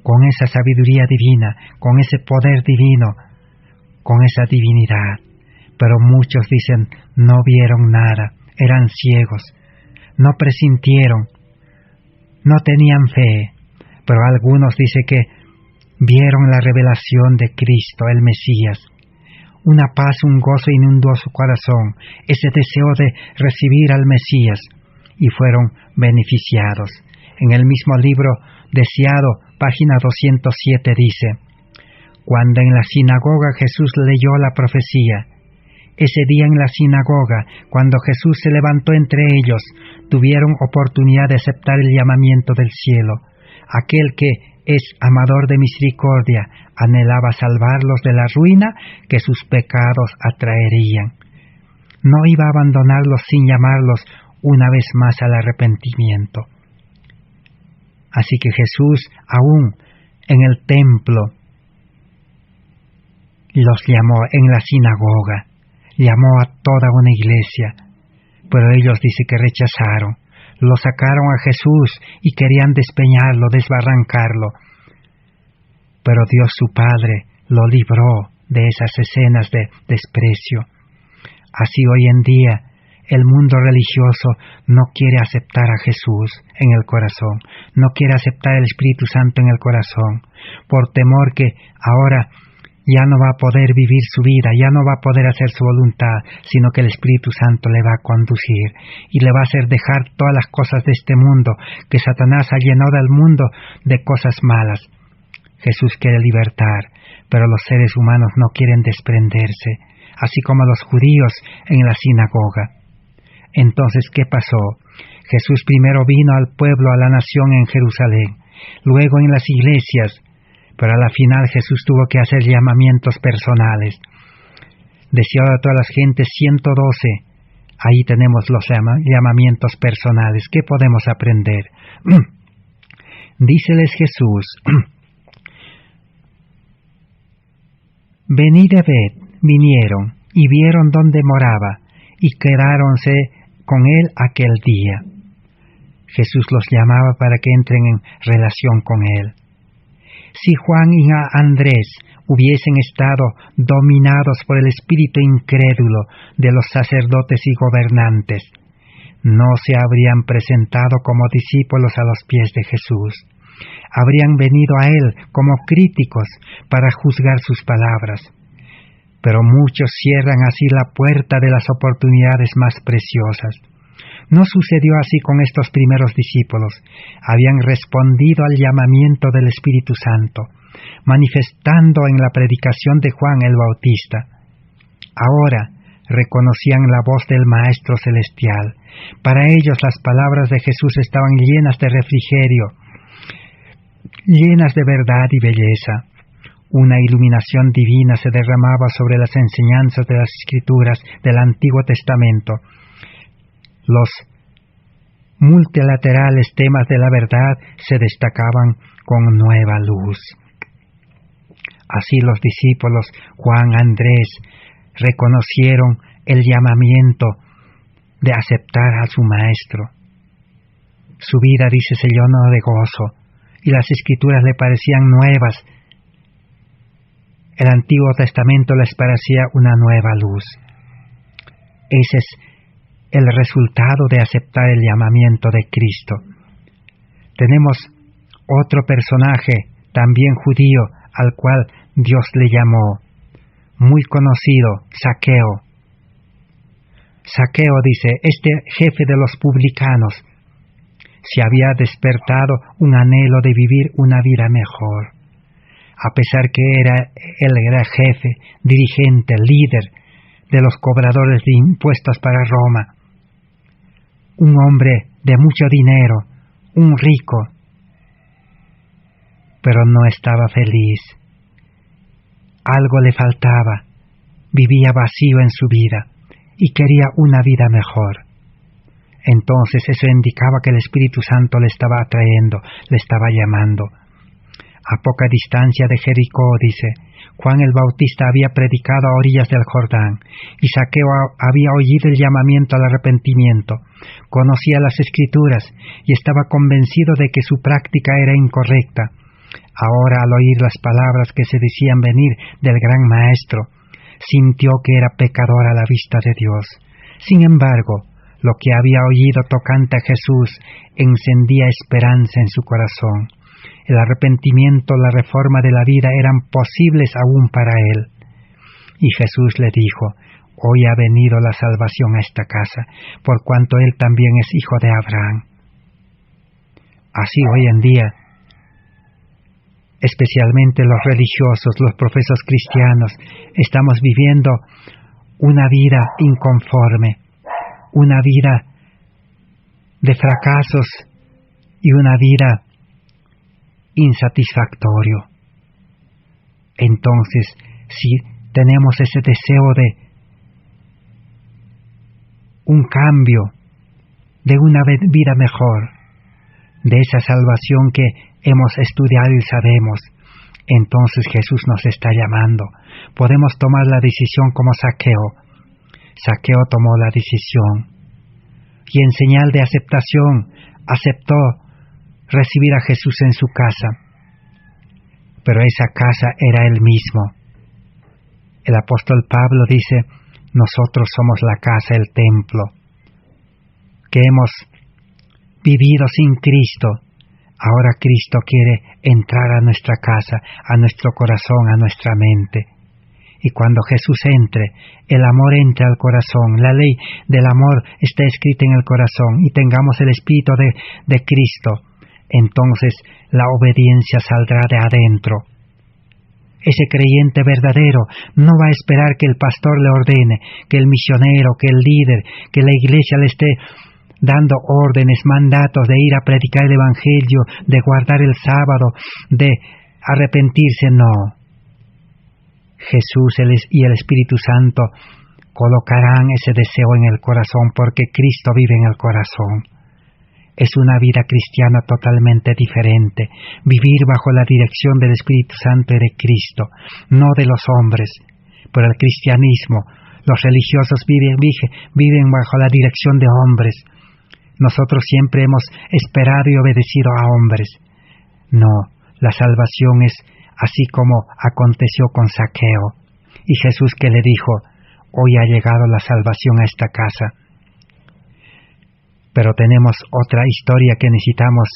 con esa sabiduría divina, con ese poder divino, con esa divinidad. Pero muchos dicen, no vieron nada, eran ciegos, no presintieron, no tenían fe, pero algunos dicen que vieron la revelación de Cristo, el Mesías. Una paz, un gozo inundó su corazón, ese deseo de recibir al Mesías, y fueron beneficiados. En el mismo libro Deseado, página 207 dice, cuando en la sinagoga Jesús leyó la profecía, Ese día en la sinagoga, cuando Jesús se levantó entre ellos, tuvieron oportunidad de aceptar el llamamiento del cielo. Aquel que es amador de misericordia anhelaba salvarlos de la ruina que sus pecados atraerían. No iba a abandonarlos sin llamarlos una vez más al arrepentimiento. Así que Jesús, aún en el templo, los llamó, en la sinagoga, llamó a toda una iglesia, pero ellos dice que rechazaron, lo sacaron a Jesús y querían despeñarlo, desbarrancarlo. Pero Dios su Padre lo libró de esas escenas de desprecio. Así hoy en día el mundo religioso no quiere aceptar a Jesús en el corazón, no quiere aceptar el Espíritu Santo en el corazón, por temor que ahora ya no va a poder vivir su vida, ya no va a poder hacer su voluntad, sino que el Espíritu Santo le va a conducir y le va a hacer dejar todas las cosas de este mundo, que Satanás ha llenado al mundo de cosas malas. Jesús quiere libertar, pero los seres humanos no quieren desprenderse, así como los judíos en la sinagoga. Entonces, ¿qué pasó? Jesús primero vino al pueblo, a la nación en Jerusalén, luego en las iglesias, pero a la final Jesús tuvo que hacer llamamientos personales. Decía a todas las gentes 112, ahí tenemos los llamamientos personales. ¿Qué podemos aprender? Díceles Jesús, venid y ved, vinieron, y vieron dónde moraba, y quedáronse con él aquel día. Jesús los llamaba para que entren en relación con él. Si Juan y Andrés hubiesen estado dominados por el espíritu incrédulo de los sacerdotes y gobernantes, no se habrían presentado como discípulos a los pies de Jesús. Habrían venido a él como críticos para juzgar sus palabras. Pero muchos cierran así la puerta de las oportunidades más preciosas. No sucedió así con estos primeros discípulos. Habían respondido al llamamiento del Espíritu Santo, manifestando en la predicación de Juan el Bautista. Ahora reconocían la voz del Maestro Celestial. Para ellos las palabras de Jesús estaban llenas de refrigerio, llenas de verdad y belleza. Una iluminación divina se derramaba sobre las enseñanzas de las Escrituras del Antiguo Testamento. Los multilaterales temas de la verdad se destacaban con nueva luz. Así los discípulos Juan, Andrés, reconocieron el llamamiento de aceptar a su Maestro. Su vida, dice, se llenó de gozo, y las Escrituras le parecían nuevas. El Antiguo Testamento les parecía una nueva luz. Ese es el resultado de aceptar el llamamiento de Cristo. Tenemos otro personaje, también judío, al cual Dios le llamó, muy conocido, Zaqueo. Zaqueo, dice, este jefe de los publicanos, se había despertado un anhelo de vivir una vida mejor. A pesar que él era jefe, dirigente, líder de los cobradores de impuestos para Roma, un hombre de mucho dinero, un rico, pero no estaba feliz. Algo le faltaba, vivía vacío en su vida y quería una vida mejor. Entonces eso indicaba que el Espíritu Santo le estaba atrayendo, le estaba llamando. A poca distancia de Jericó, dice, Juan el Bautista había predicado a orillas del Jordán, y Zaqueo había oído el llamamiento al arrepentimiento, conocía las Escrituras y estaba convencido de que su práctica era incorrecta. Ahora, al oír las palabras que se decían venir del gran Maestro, sintió que era pecador a la vista de Dios. Sin embargo, lo que había oído tocante a Jesús encendía esperanza en su corazón. El arrepentimiento, la reforma de la vida eran posibles aún para él. Y Jesús le dijo, hoy ha venido la salvación a esta casa, por cuanto él también es hijo de Abraham. Así hoy en día, especialmente los religiosos, los profesos cristianos, estamos viviendo una vida inconforme, una vida de fracasos y una vida insatisfactorio. Entonces, si tenemos ese deseo de un cambio, de una vida mejor, de esa salvación que hemos estudiado y sabemos, entonces Jesús nos está llamando. Podemos tomar la decisión como Zaqueo. Zaqueo tomó la decisión y en señal de aceptación aceptó recibir a Jesús en su casa. Pero esa casa era Él mismo. El apóstol Pablo dice, nosotros somos la casa, el templo, que hemos vivido sin Cristo. Ahora Cristo quiere entrar a nuestra casa, a nuestro corazón, a nuestra mente. Y cuando Jesús entre, el amor entra al corazón, la ley del amor está escrita en el corazón y tengamos el Espíritu de Cristo, entonces la obediencia saldrá de adentro. Ese creyente verdadero no va a esperar que el pastor le ordene, que el misionero, que el líder, que la iglesia le esté dando órdenes, mandatos de ir a predicar el Evangelio, de guardar el sábado, de arrepentirse. No. Jesús y el Espíritu Santo colocarán ese deseo en el corazón porque Cristo vive en el corazón. Es una vida cristiana totalmente diferente, vivir bajo la dirección del Espíritu Santo y de Cristo, no de los hombres. Por el cristianismo, los religiosos viven bajo la dirección de hombres. Nosotros siempre hemos esperado y obedecido a hombres. No, la salvación es así como aconteció con Zaqueo. Y Jesús que le dijo, hoy ha llegado la salvación a esta casa. Pero tenemos otra historia que necesitamos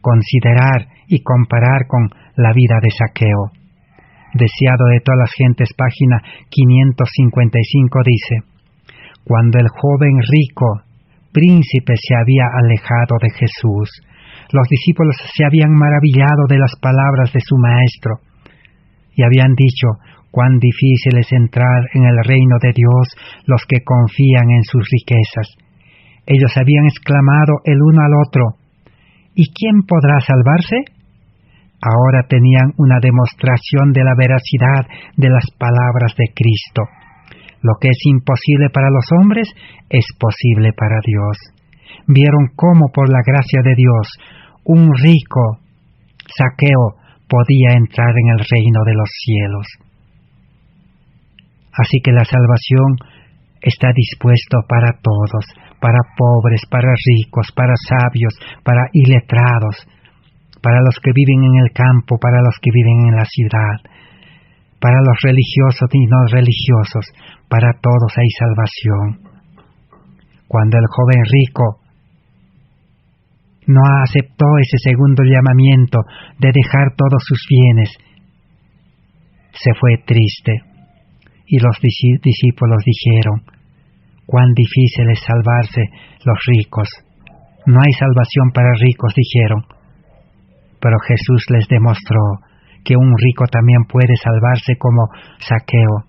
considerar y comparar con la vida de Zaqueo. Deseado de todas las gentes, página 555 dice, cuando el joven rico príncipe se había alejado de Jesús, los discípulos se habían maravillado de las palabras de su maestro y habían dicho, cuán difícil es entrar en el reino de Dios los que confían en sus riquezas. Ellos habían exclamado el uno al otro, ¿y quién podrá salvarse? Ahora tenían una demostración de la veracidad de las palabras de Cristo. Lo que es imposible para los hombres es posible para Dios. Vieron cómo por la gracia de Dios un rico Zaqueo podía entrar en el reino de los cielos. Así que la salvación está dispuesta para todos, para pobres, para ricos, para sabios, para iletrados, para los que viven en el campo, para los que viven en la ciudad, para los religiosos y no religiosos, para todos hay salvación. Cuando el joven rico no aceptó ese segundo llamamiento de dejar todos sus bienes, se fue triste. Y los discípulos dijeron, cuán difícil es salvarse los ricos. No hay salvación para ricos, dijeron. Pero Jesús les demostró que un rico también puede salvarse como Zaqueo.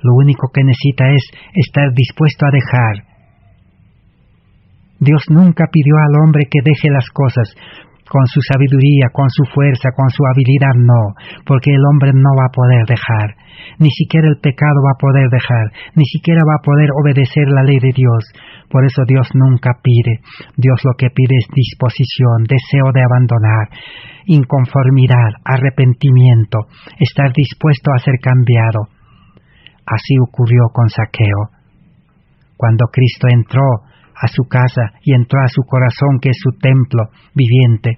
Lo único que necesita es estar dispuesto a dejar. Dios nunca pidió al hombre que deje las cosas con su sabiduría, con su fuerza, con su habilidad, no, porque el hombre no va a poder dejar, ni siquiera el pecado va a poder dejar, ni siquiera va a poder obedecer la ley de Dios. Por eso Dios nunca pide. Dios lo que pide es disposición, deseo de abandonar, inconformidad, arrepentimiento, estar dispuesto a ser cambiado. Así ocurrió con Zaqueo. Cuando Cristo entró a su casa y entró a su corazón, que es su templo viviente,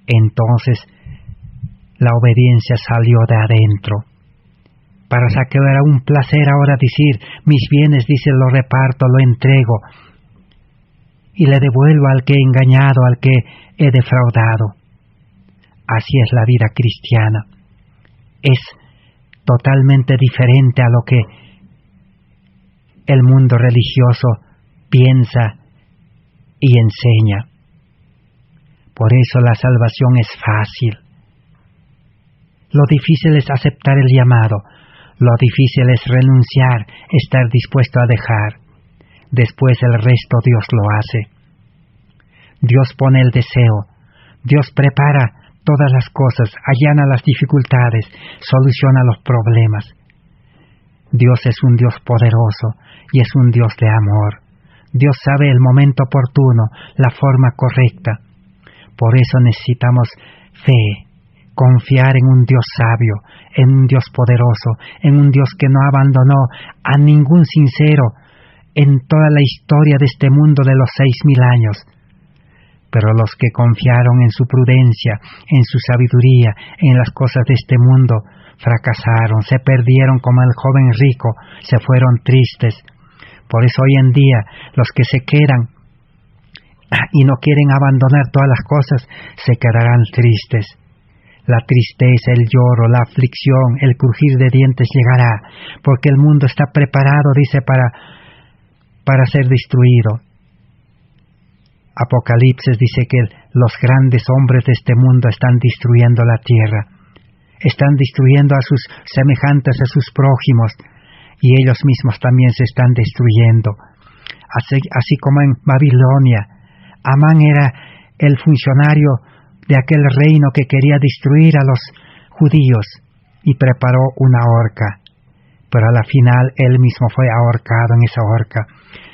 entonces la obediencia salió de adentro. Para Zaqueo era un placer ahora decir, mis bienes, dice, lo reparto, lo entrego y le devuelvo al que he engañado, al que he defraudado. Así es la vida cristiana. Es totalmente diferente a lo que el mundo religioso piensa y enseña. Por eso la salvación es fácil. Lo difícil es aceptar el llamado. Lo difícil es renunciar, estar dispuesto a dejar. Después el resto Dios lo hace. Dios pone el deseo. Dios prepara todas las cosas, allana las dificultades, soluciona los problemas. Dios es un Dios poderoso y es un Dios de amor. Dios sabe el momento oportuno, la forma correcta. Por eso necesitamos fe, confiar en un Dios sabio, en un Dios poderoso, en un Dios que no abandonó a ningún sincero en toda la historia de este mundo de los 6.000 años. Pero los que confiaron en su prudencia, en su sabiduría, en las cosas de este mundo, fracasaron, se perdieron como el joven rico, se fueron tristes. Por eso hoy en día los que se quedan y no quieren abandonar todas las cosas, se quedarán tristes. La tristeza, el lloro, la aflicción, el crujir de dientes llegará, porque el mundo está preparado, dice, para ser destruido. Apocalipsis dice que los grandes hombres de este mundo están destruyendo la tierra. Están destruyendo a sus semejantes, a sus prójimos, y ellos mismos también se están destruyendo. Así como en Babilonia, Amán era el funcionario de aquel reino que quería destruir a los judíos y preparó una horca, pero a la final él mismo fue ahorcado en esa horca.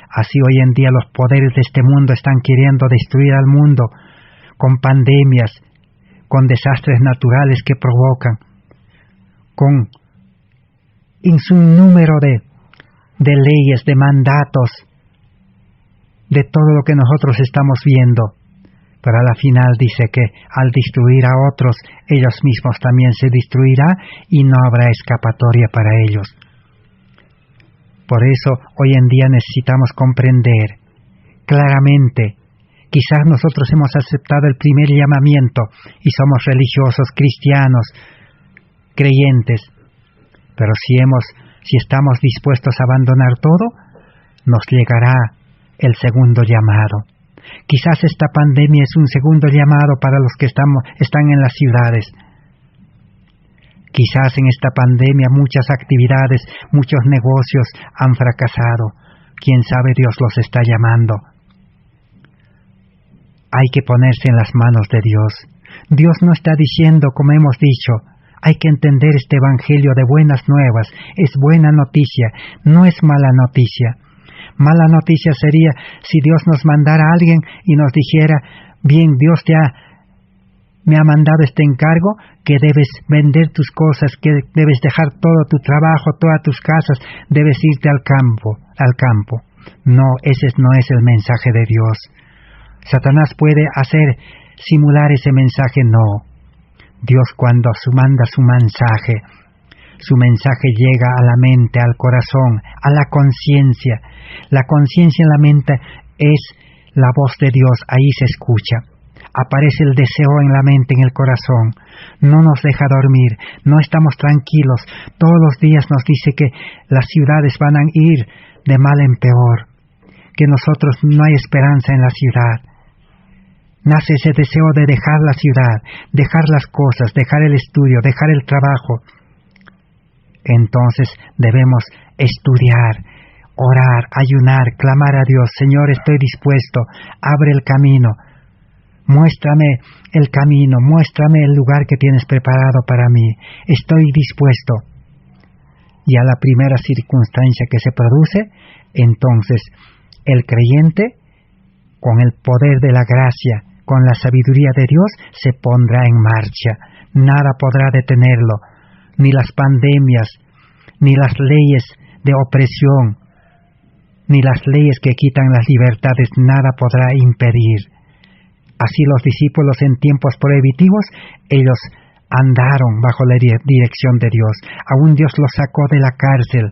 Así hoy en día los poderes de este mundo están queriendo destruir al mundo con pandemias, con desastres naturales que provocan, con un sinnúmero de leyes, de mandatos, de todo lo que nosotros estamos viendo. Pero a la final dice que al destruir a otros, ellos mismos también se destruirá y no habrá escapatoria para ellos. Por eso hoy en día necesitamos comprender claramente. Quizás nosotros hemos aceptado el primer llamamiento y somos religiosos, cristianos, creyentes. Pero si estamos dispuestos a abandonar todo, nos llegará el segundo llamado. Quizás esta pandemia es un segundo llamado para los que están en las ciudades. Quizás en esta pandemia muchas actividades, muchos negocios han fracasado. Quién sabe, Dios los está llamando. Hay que ponerse en las manos de Dios. Dios no está diciendo, como hemos dicho, hay que entender este evangelio de buenas nuevas. Es buena noticia, no es mala noticia. Mala noticia sería si Dios nos mandara a alguien y nos dijera, bien, Dios me ha mandado este encargo, que debes vender tus cosas, que debes dejar todo tu trabajo, todas tus casas, debes irte al campo. No, ese no es el mensaje de Dios. Satanás puede simular ese mensaje, no. Dios cuando manda su mensaje llega a la mente, al corazón, a la conciencia. La conciencia en la mente es la voz de Dios, ahí se escucha. Aparece el deseo en la mente, en el corazón. No nos deja dormir, no estamos tranquilos. Todos los días nos dice que las ciudades van a ir de mal en peor, que nosotros no hay esperanza en la ciudad. Nace ese deseo de dejar la ciudad, dejar las cosas, dejar el estudio, dejar el trabajo. Entonces debemos estudiar, orar, ayunar, clamar a Dios. Señor, estoy dispuesto, abre el camino. Muéstrame el camino, muéstrame el lugar que tienes preparado para mí. Estoy dispuesto. Y a la primera circunstancia que se produce, entonces el creyente, con el poder de la gracia, con la sabiduría de Dios, se pondrá en marcha. Nada podrá detenerlo, ni las pandemias, ni las leyes de opresión, ni las leyes que quitan las libertades, nada podrá impedir. Así los discípulos en tiempos prohibitivos, ellos andaron bajo la dirección de Dios. Aún Dios los sacó de la cárcel.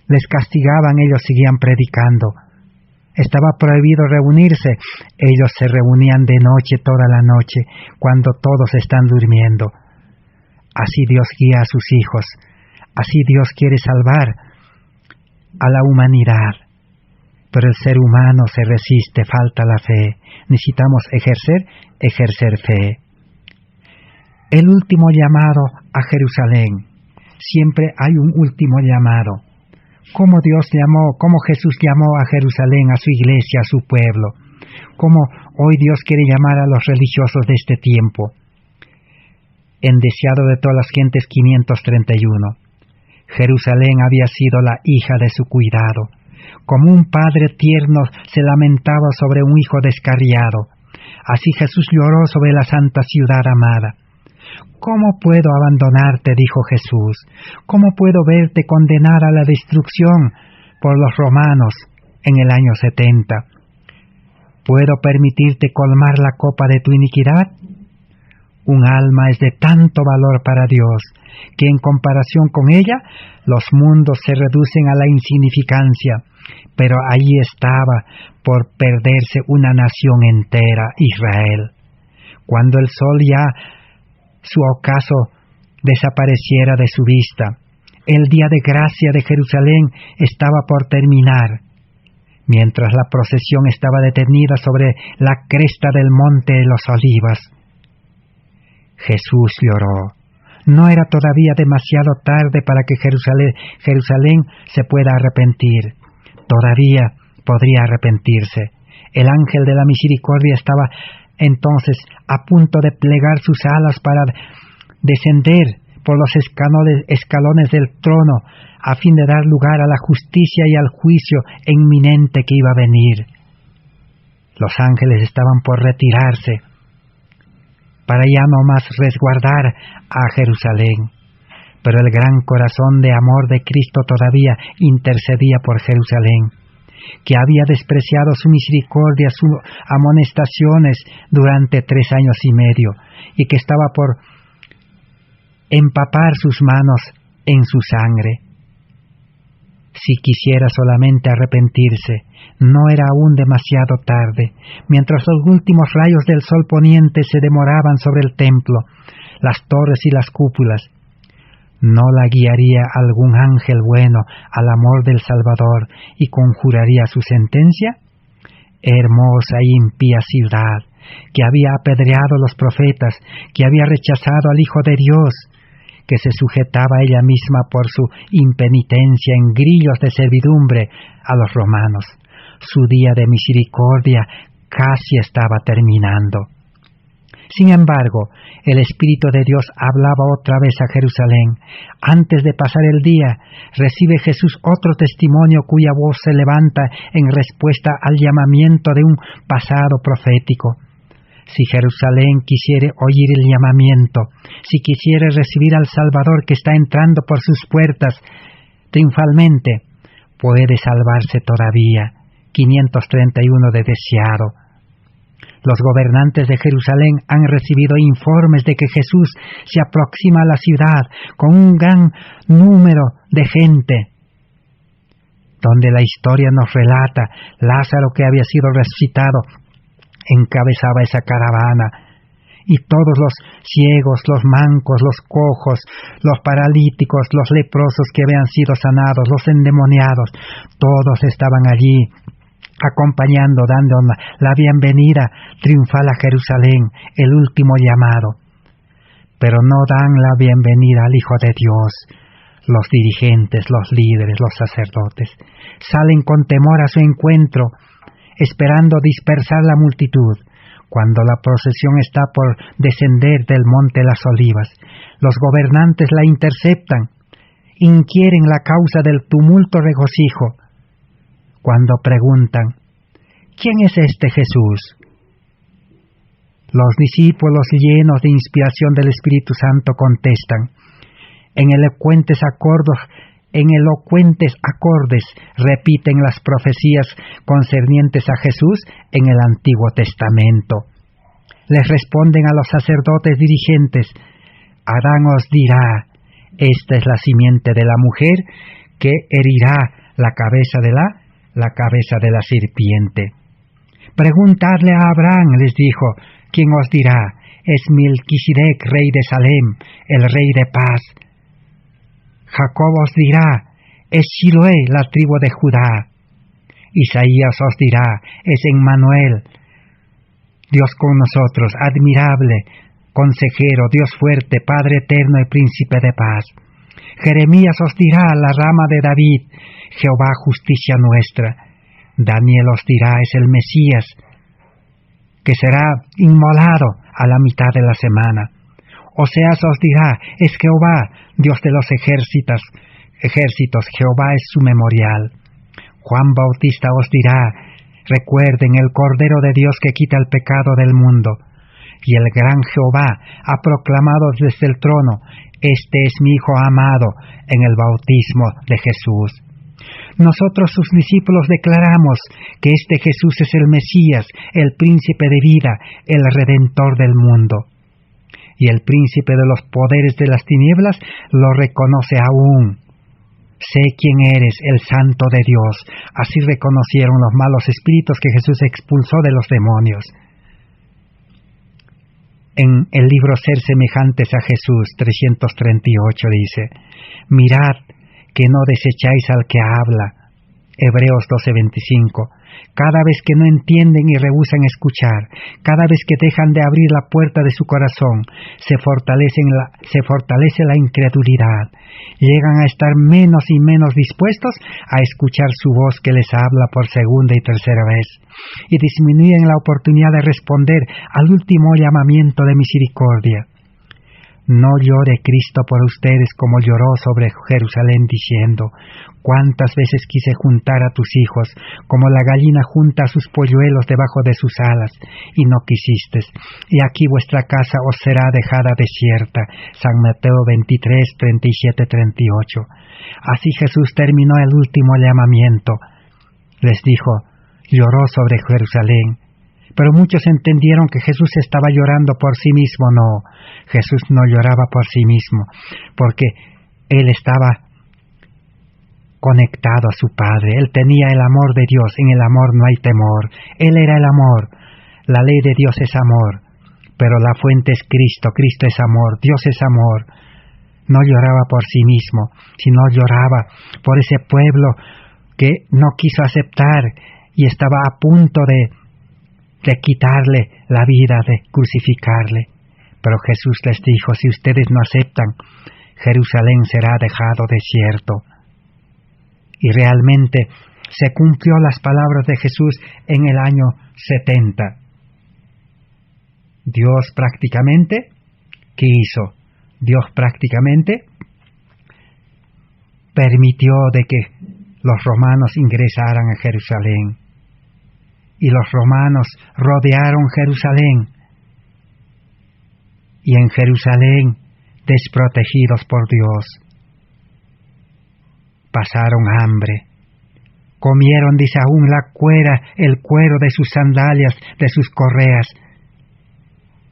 Les castigaban, ellos seguían predicando. Estaba prohibido reunirse. Ellos se reunían de noche, toda la noche, cuando todos están durmiendo. Así Dios guía a sus hijos. Así Dios quiere salvar a la humanidad. Pero el ser humano se resiste, falta la fe. Necesitamos ejercer fe. El último llamado a Jerusalén. siempre hay un último llamado. Cómo Jesús llamó a Jerusalén, a su iglesia, a su pueblo. Cómo hoy Dios quiere llamar a los religiosos de este tiempo. En Deseado de todas las gentes 531. Jerusalén había sido la hija de su cuidado. Como un padre tierno se lamentaba sobre un hijo descarriado, así Jesús lloró sobre la santa ciudad amada. ¿Cómo puedo abandonarte?, dijo Jesús. ¿Cómo puedo verte condenada a la destrucción por los romanos en el año 70? ¿Puedo permitirte colmar la copa de tu iniquidad? Un alma es de tanto valor para Dios, que en comparación con ella, los mundos se reducen a la insignificancia, pero allí estaba por perderse una nación entera, Israel. Cuando el sol ya su ocaso desapareciera de su vista, el día de gracia de Jerusalén estaba por terminar. Mientras la procesión estaba detenida sobre la cresta del monte de los Olivos, Jesús lloró. No era todavía demasiado tarde para que Jerusalén se pueda arrepentir. Todavía podría arrepentirse. El ángel de la misericordia estaba entonces a punto de plegar sus alas para descender por los escalones del trono a fin de dar lugar a la justicia y al juicio inminente que iba a venir. Los ángeles estaban por retirarse para ya no más resguardar a Jerusalén, pero el gran corazón de amor de Cristo todavía intercedía por Jerusalén, que había despreciado su misericordia, sus amonestaciones durante 3 años y medio, y que estaba por empapar sus manos en su sangre. Si quisiera solamente arrepentirse, no era aún demasiado tarde. Mientras los últimos rayos del sol poniente se demoraban sobre el templo, las torres y las cúpulas, ¿no la guiaría algún ángel bueno al amor del Salvador y conjuraría su sentencia? Hermosa y impía ciudad, que había apedreado a los profetas, que había rechazado al Hijo de Dios, que se sujetaba ella misma por su impenitencia en grillos de servidumbre a los romanos. Su día de misericordia casi estaba terminando. Sin embargo, el Espíritu de Dios hablaba otra vez a Jerusalén. Antes de pasar el día, recibe Jesús otro testimonio cuya voz se levanta en respuesta al llamamiento de un pasado profético. Si Jerusalén quisiere oír el llamamiento, si quisiere recibir al Salvador que está entrando por sus puertas triunfalmente, puede salvarse todavía. 531 de Deseado. Los gobernantes de Jerusalén han recibido informes de que Jesús se aproxima a la ciudad con un gran número de gente. Donde la historia nos relata, Lázaro, que había sido resucitado, encabezaba esa caravana, y todos los ciegos, los mancos, los cojos, los paralíticos, los leprosos que habían sido sanados, los endemoniados, todos estaban allí, acompañando, dando la bienvenida triunfal a Jerusalén, el último llamado. Pero no dan la bienvenida al Hijo de Dios. Los dirigentes, los líderes, los sacerdotes salen con temor a su encuentro, esperando dispersar la multitud. Cuando la procesión está por descender del monte de las Olivas, los gobernantes la interceptan, inquieren la causa del tumulto regocijo. Cuando preguntan, ¿quién es este Jesús?, los discípulos llenos de inspiración del Espíritu Santo contestan, en elocuentes acordes repiten las profecías concernientes a Jesús en el Antiguo Testamento. Les responden a los sacerdotes dirigentes, Adán os dirá, esta es la simiente de la mujer que herirá la cabeza de la serpiente. Preguntadle a Abraham, les dijo, ¿quién os dirá? Es Melquisedec, rey de Salem, el rey de paz. Jacob os dirá, es Siloé, la tribu de Judá. Isaías os dirá, es Emmanuel, Dios con nosotros, admirable, consejero, Dios fuerte, Padre eterno y príncipe de paz. Jeremías os dirá, la rama de David, Jehová justicia nuestra. Daniel os dirá, es el Mesías, que será inmolado a la mitad de la semana. Oseas os dirá, es Jehová, Dios de los ejércitos, Jehová es su memorial. Juan Bautista os dirá, recuerden el Cordero de Dios que quita el pecado del mundo. Y el gran Jehová ha proclamado desde el trono, este es mi Hijo amado, en el bautismo de Jesús. Nosotros sus discípulos declaramos que este Jesús es el Mesías, el príncipe de vida, el redentor del mundo. Y el príncipe de los poderes de las tinieblas lo reconoce aún. Sé quién eres, el Santo de Dios. Así reconocieron los malos espíritus que Jesús expulsó de los demonios. En el libro Ser semejantes a Jesús, 338, dice, mirad que no desecháis al que habla. Hebreos 12:25. Cada vez que no entienden y rehúsan escuchar, cada vez que dejan de abrir la puerta de su corazón, se fortalece la incredulidad. Llegan a estar menos y menos dispuestos a escuchar su voz que les habla por segunda y tercera vez, y disminuyen la oportunidad de responder al último llamamiento de misericordia. No llore Cristo por ustedes como lloró sobre Jerusalén diciendo, cuántas veces quise juntar a tus hijos, como la gallina junta a sus polluelos debajo de sus alas, y no quisistes, y aquí vuestra casa os será dejada desierta. San Mateo 23, 37, 38. Así Jesús terminó el último llamamiento. Les dijo, lloró sobre Jerusalén. Pero muchos entendieron que Jesús estaba llorando por sí mismo. No, Jesús no lloraba por sí mismo, porque Él estaba conectado a su Padre. Él tenía el amor de Dios. En el amor no hay temor. Él era el amor. La ley de Dios es amor, pero la fuente es Cristo. Cristo es amor. Dios es amor. No lloraba por sí mismo, sino lloraba por ese pueblo que no quiso aceptar y estaba a punto de quitarle la vida, de crucificarle. Pero Jesús les dijo, si ustedes no aceptan, Jerusalén será dejado desierto. Y realmente se cumplió las palabras de Jesús en el año 70. Dios prácticamente, ¿qué hizo? Dios prácticamente permitió de que los romanos ingresaran a Jerusalén. Y los romanos rodearon Jerusalén. Y en Jerusalén, desprotegidos por Dios, pasaron hambre. Comieron, dice aún, el cuero de sus sandalias, de sus correas.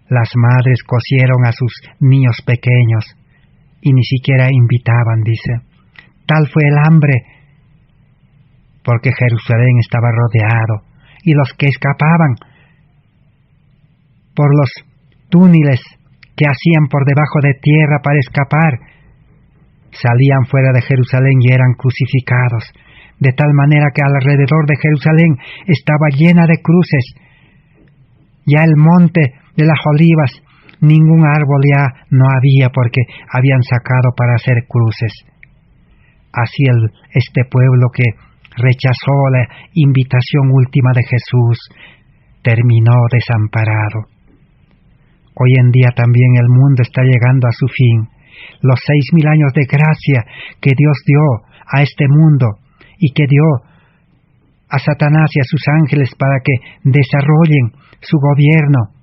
Las madres cosieron a sus niños pequeños y ni siquiera invitaban, dice. Tal fue el hambre, porque Jerusalén estaba rodeado. Y los que escapaban por los túneles que hacían por debajo de tierra para escapar, salían fuera de Jerusalén y eran crucificados, de tal manera que alrededor de Jerusalén estaba llena de cruces. Ya el monte de las olivas, ningún árbol ya no había porque habían sacado para hacer cruces. Así este pueblo que rechazó la invitación última de Jesús, terminó desamparado. Hoy en día también el mundo está llegando a su fin. Los 6.000 años de gracia que Dios dio a este mundo y que dio a Satanás y a sus ángeles para que desarrollen su gobierno,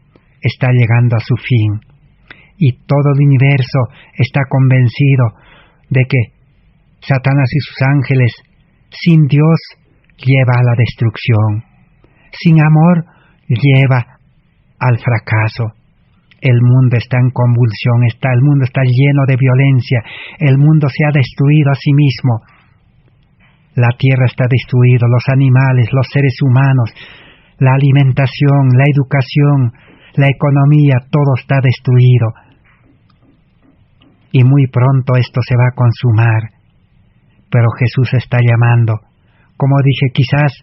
está llegando a su fin. Y todo el universo está convencido de que Satanás y sus ángeles sin Dios lleva a la destrucción. Sin amor lleva al fracaso. El mundo está en convulsión, el mundo está lleno de violencia, el mundo se ha destruido a sí mismo. La tierra está destruida, los animales, los seres humanos, la alimentación, la educación, la economía, todo está destruido. Y muy pronto esto se va a consumar. Pero Jesús está llamando. Como dije, quizás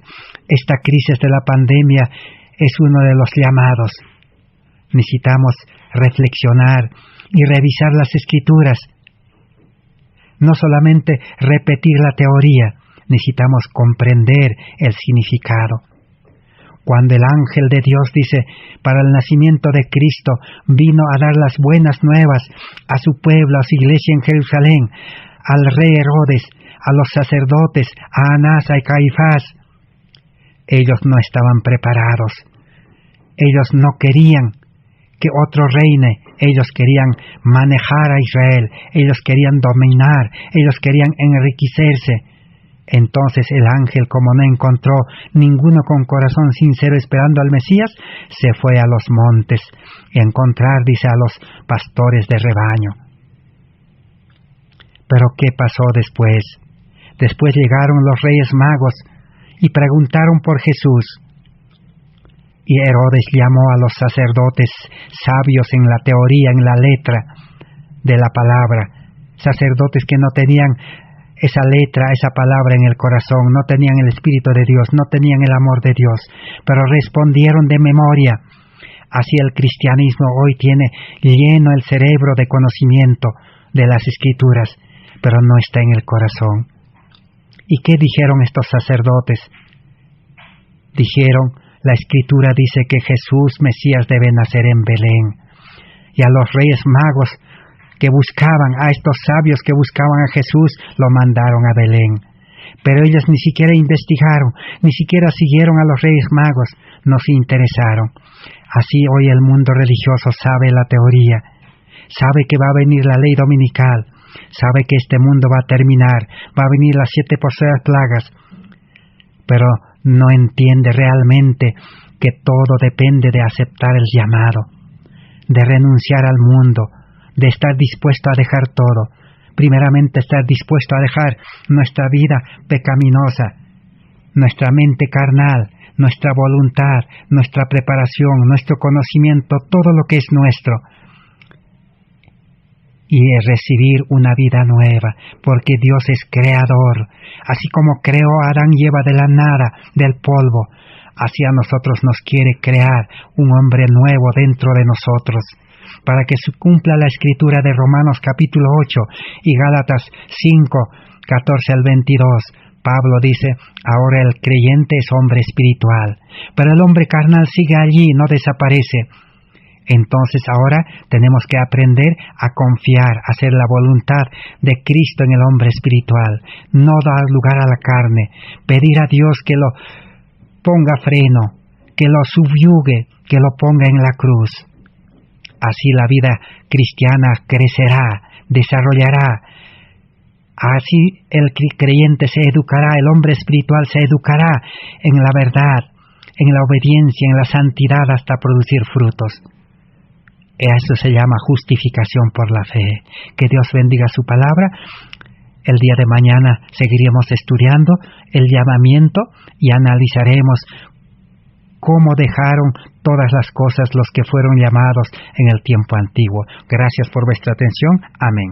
esta crisis de la pandemia es uno de los llamados. Necesitamos reflexionar y revisar las Escrituras. No solamente repetir la teoría, necesitamos comprender el significado. Cuando el ángel de Dios dice, para el nacimiento de Cristo, vino a dar las buenas nuevas a su pueblo, a su iglesia en Jerusalén, al rey Herodes, a los sacerdotes, a Anás, a Caifás, ellos no estaban preparados. Ellos no querían que otro reine, ellos querían manejar a Israel, ellos querían dominar, ellos querían enriquecerse. Entonces el ángel, como no encontró ninguno con corazón sincero esperando al Mesías, se fue a los montes a encontrar, dice, a los pastores de rebaño. Pero ¿qué pasó después? Después llegaron los reyes magos y preguntaron por Jesús. Y Herodes llamó a los sacerdotes sabios en la teoría, en la letra de la palabra, sacerdotes que no tenían esa letra, esa palabra en el corazón, no tenían el Espíritu de Dios, no tenían el amor de Dios, pero respondieron de memoria. Así el cristianismo hoy tiene lleno el cerebro de conocimiento de las Escrituras, pero no está en el corazón. ¿Y qué dijeron estos sacerdotes? Dijeron, la Escritura dice que Jesús, Mesías, debe nacer en Belén. Y a los reyes magos que buscaban, a estos sabios que buscaban a Jesús, lo mandaron a Belén. Pero ellos ni siquiera investigaron, ni siquiera siguieron a los reyes magos, no se interesaron. Así hoy el mundo religioso sabe la teoría, sabe que va a venir la ley dominical, sabe que este mundo va a terminar, va a venir las 7 postreras plagas, pero no entiende realmente que todo depende de aceptar el llamado, de renunciar al mundo, de estar dispuesto a dejar todo. Primeramente estar dispuesto a dejar nuestra vida pecaminosa, nuestra mente carnal, nuestra voluntad, nuestra preparación, nuestro conocimiento, todo lo que es nuestro, y recibir una vida nueva, porque Dios es creador. Así como creó a Adán y Eva de la nada, del polvo, así a nosotros nos quiere crear un hombre nuevo dentro de nosotros, para que se cumpla la Escritura de Romanos capítulo 8 y Gálatas 5, 14 al 22. Pablo dice, ahora el creyente es hombre espiritual, pero el hombre carnal sigue allí, no desaparece. Entonces ahora tenemos que aprender a confiar, a hacer la voluntad de Cristo en el hombre espiritual, no dar lugar a la carne, pedir a Dios que lo ponga freno, que lo subyugue, que lo ponga en la cruz. Así la vida cristiana crecerá, desarrollará. Así el creyente se educará, el hombre espiritual se educará en la verdad, en la obediencia, en la santidad hasta producir frutos. Eso se llama justificación por la fe. Que Dios bendiga su palabra. El día de mañana seguiremos estudiando el llamamiento y analizaremos cómo dejaron todas las cosas los que fueron llamados en el tiempo antiguo. Gracias por vuestra atención. Amén.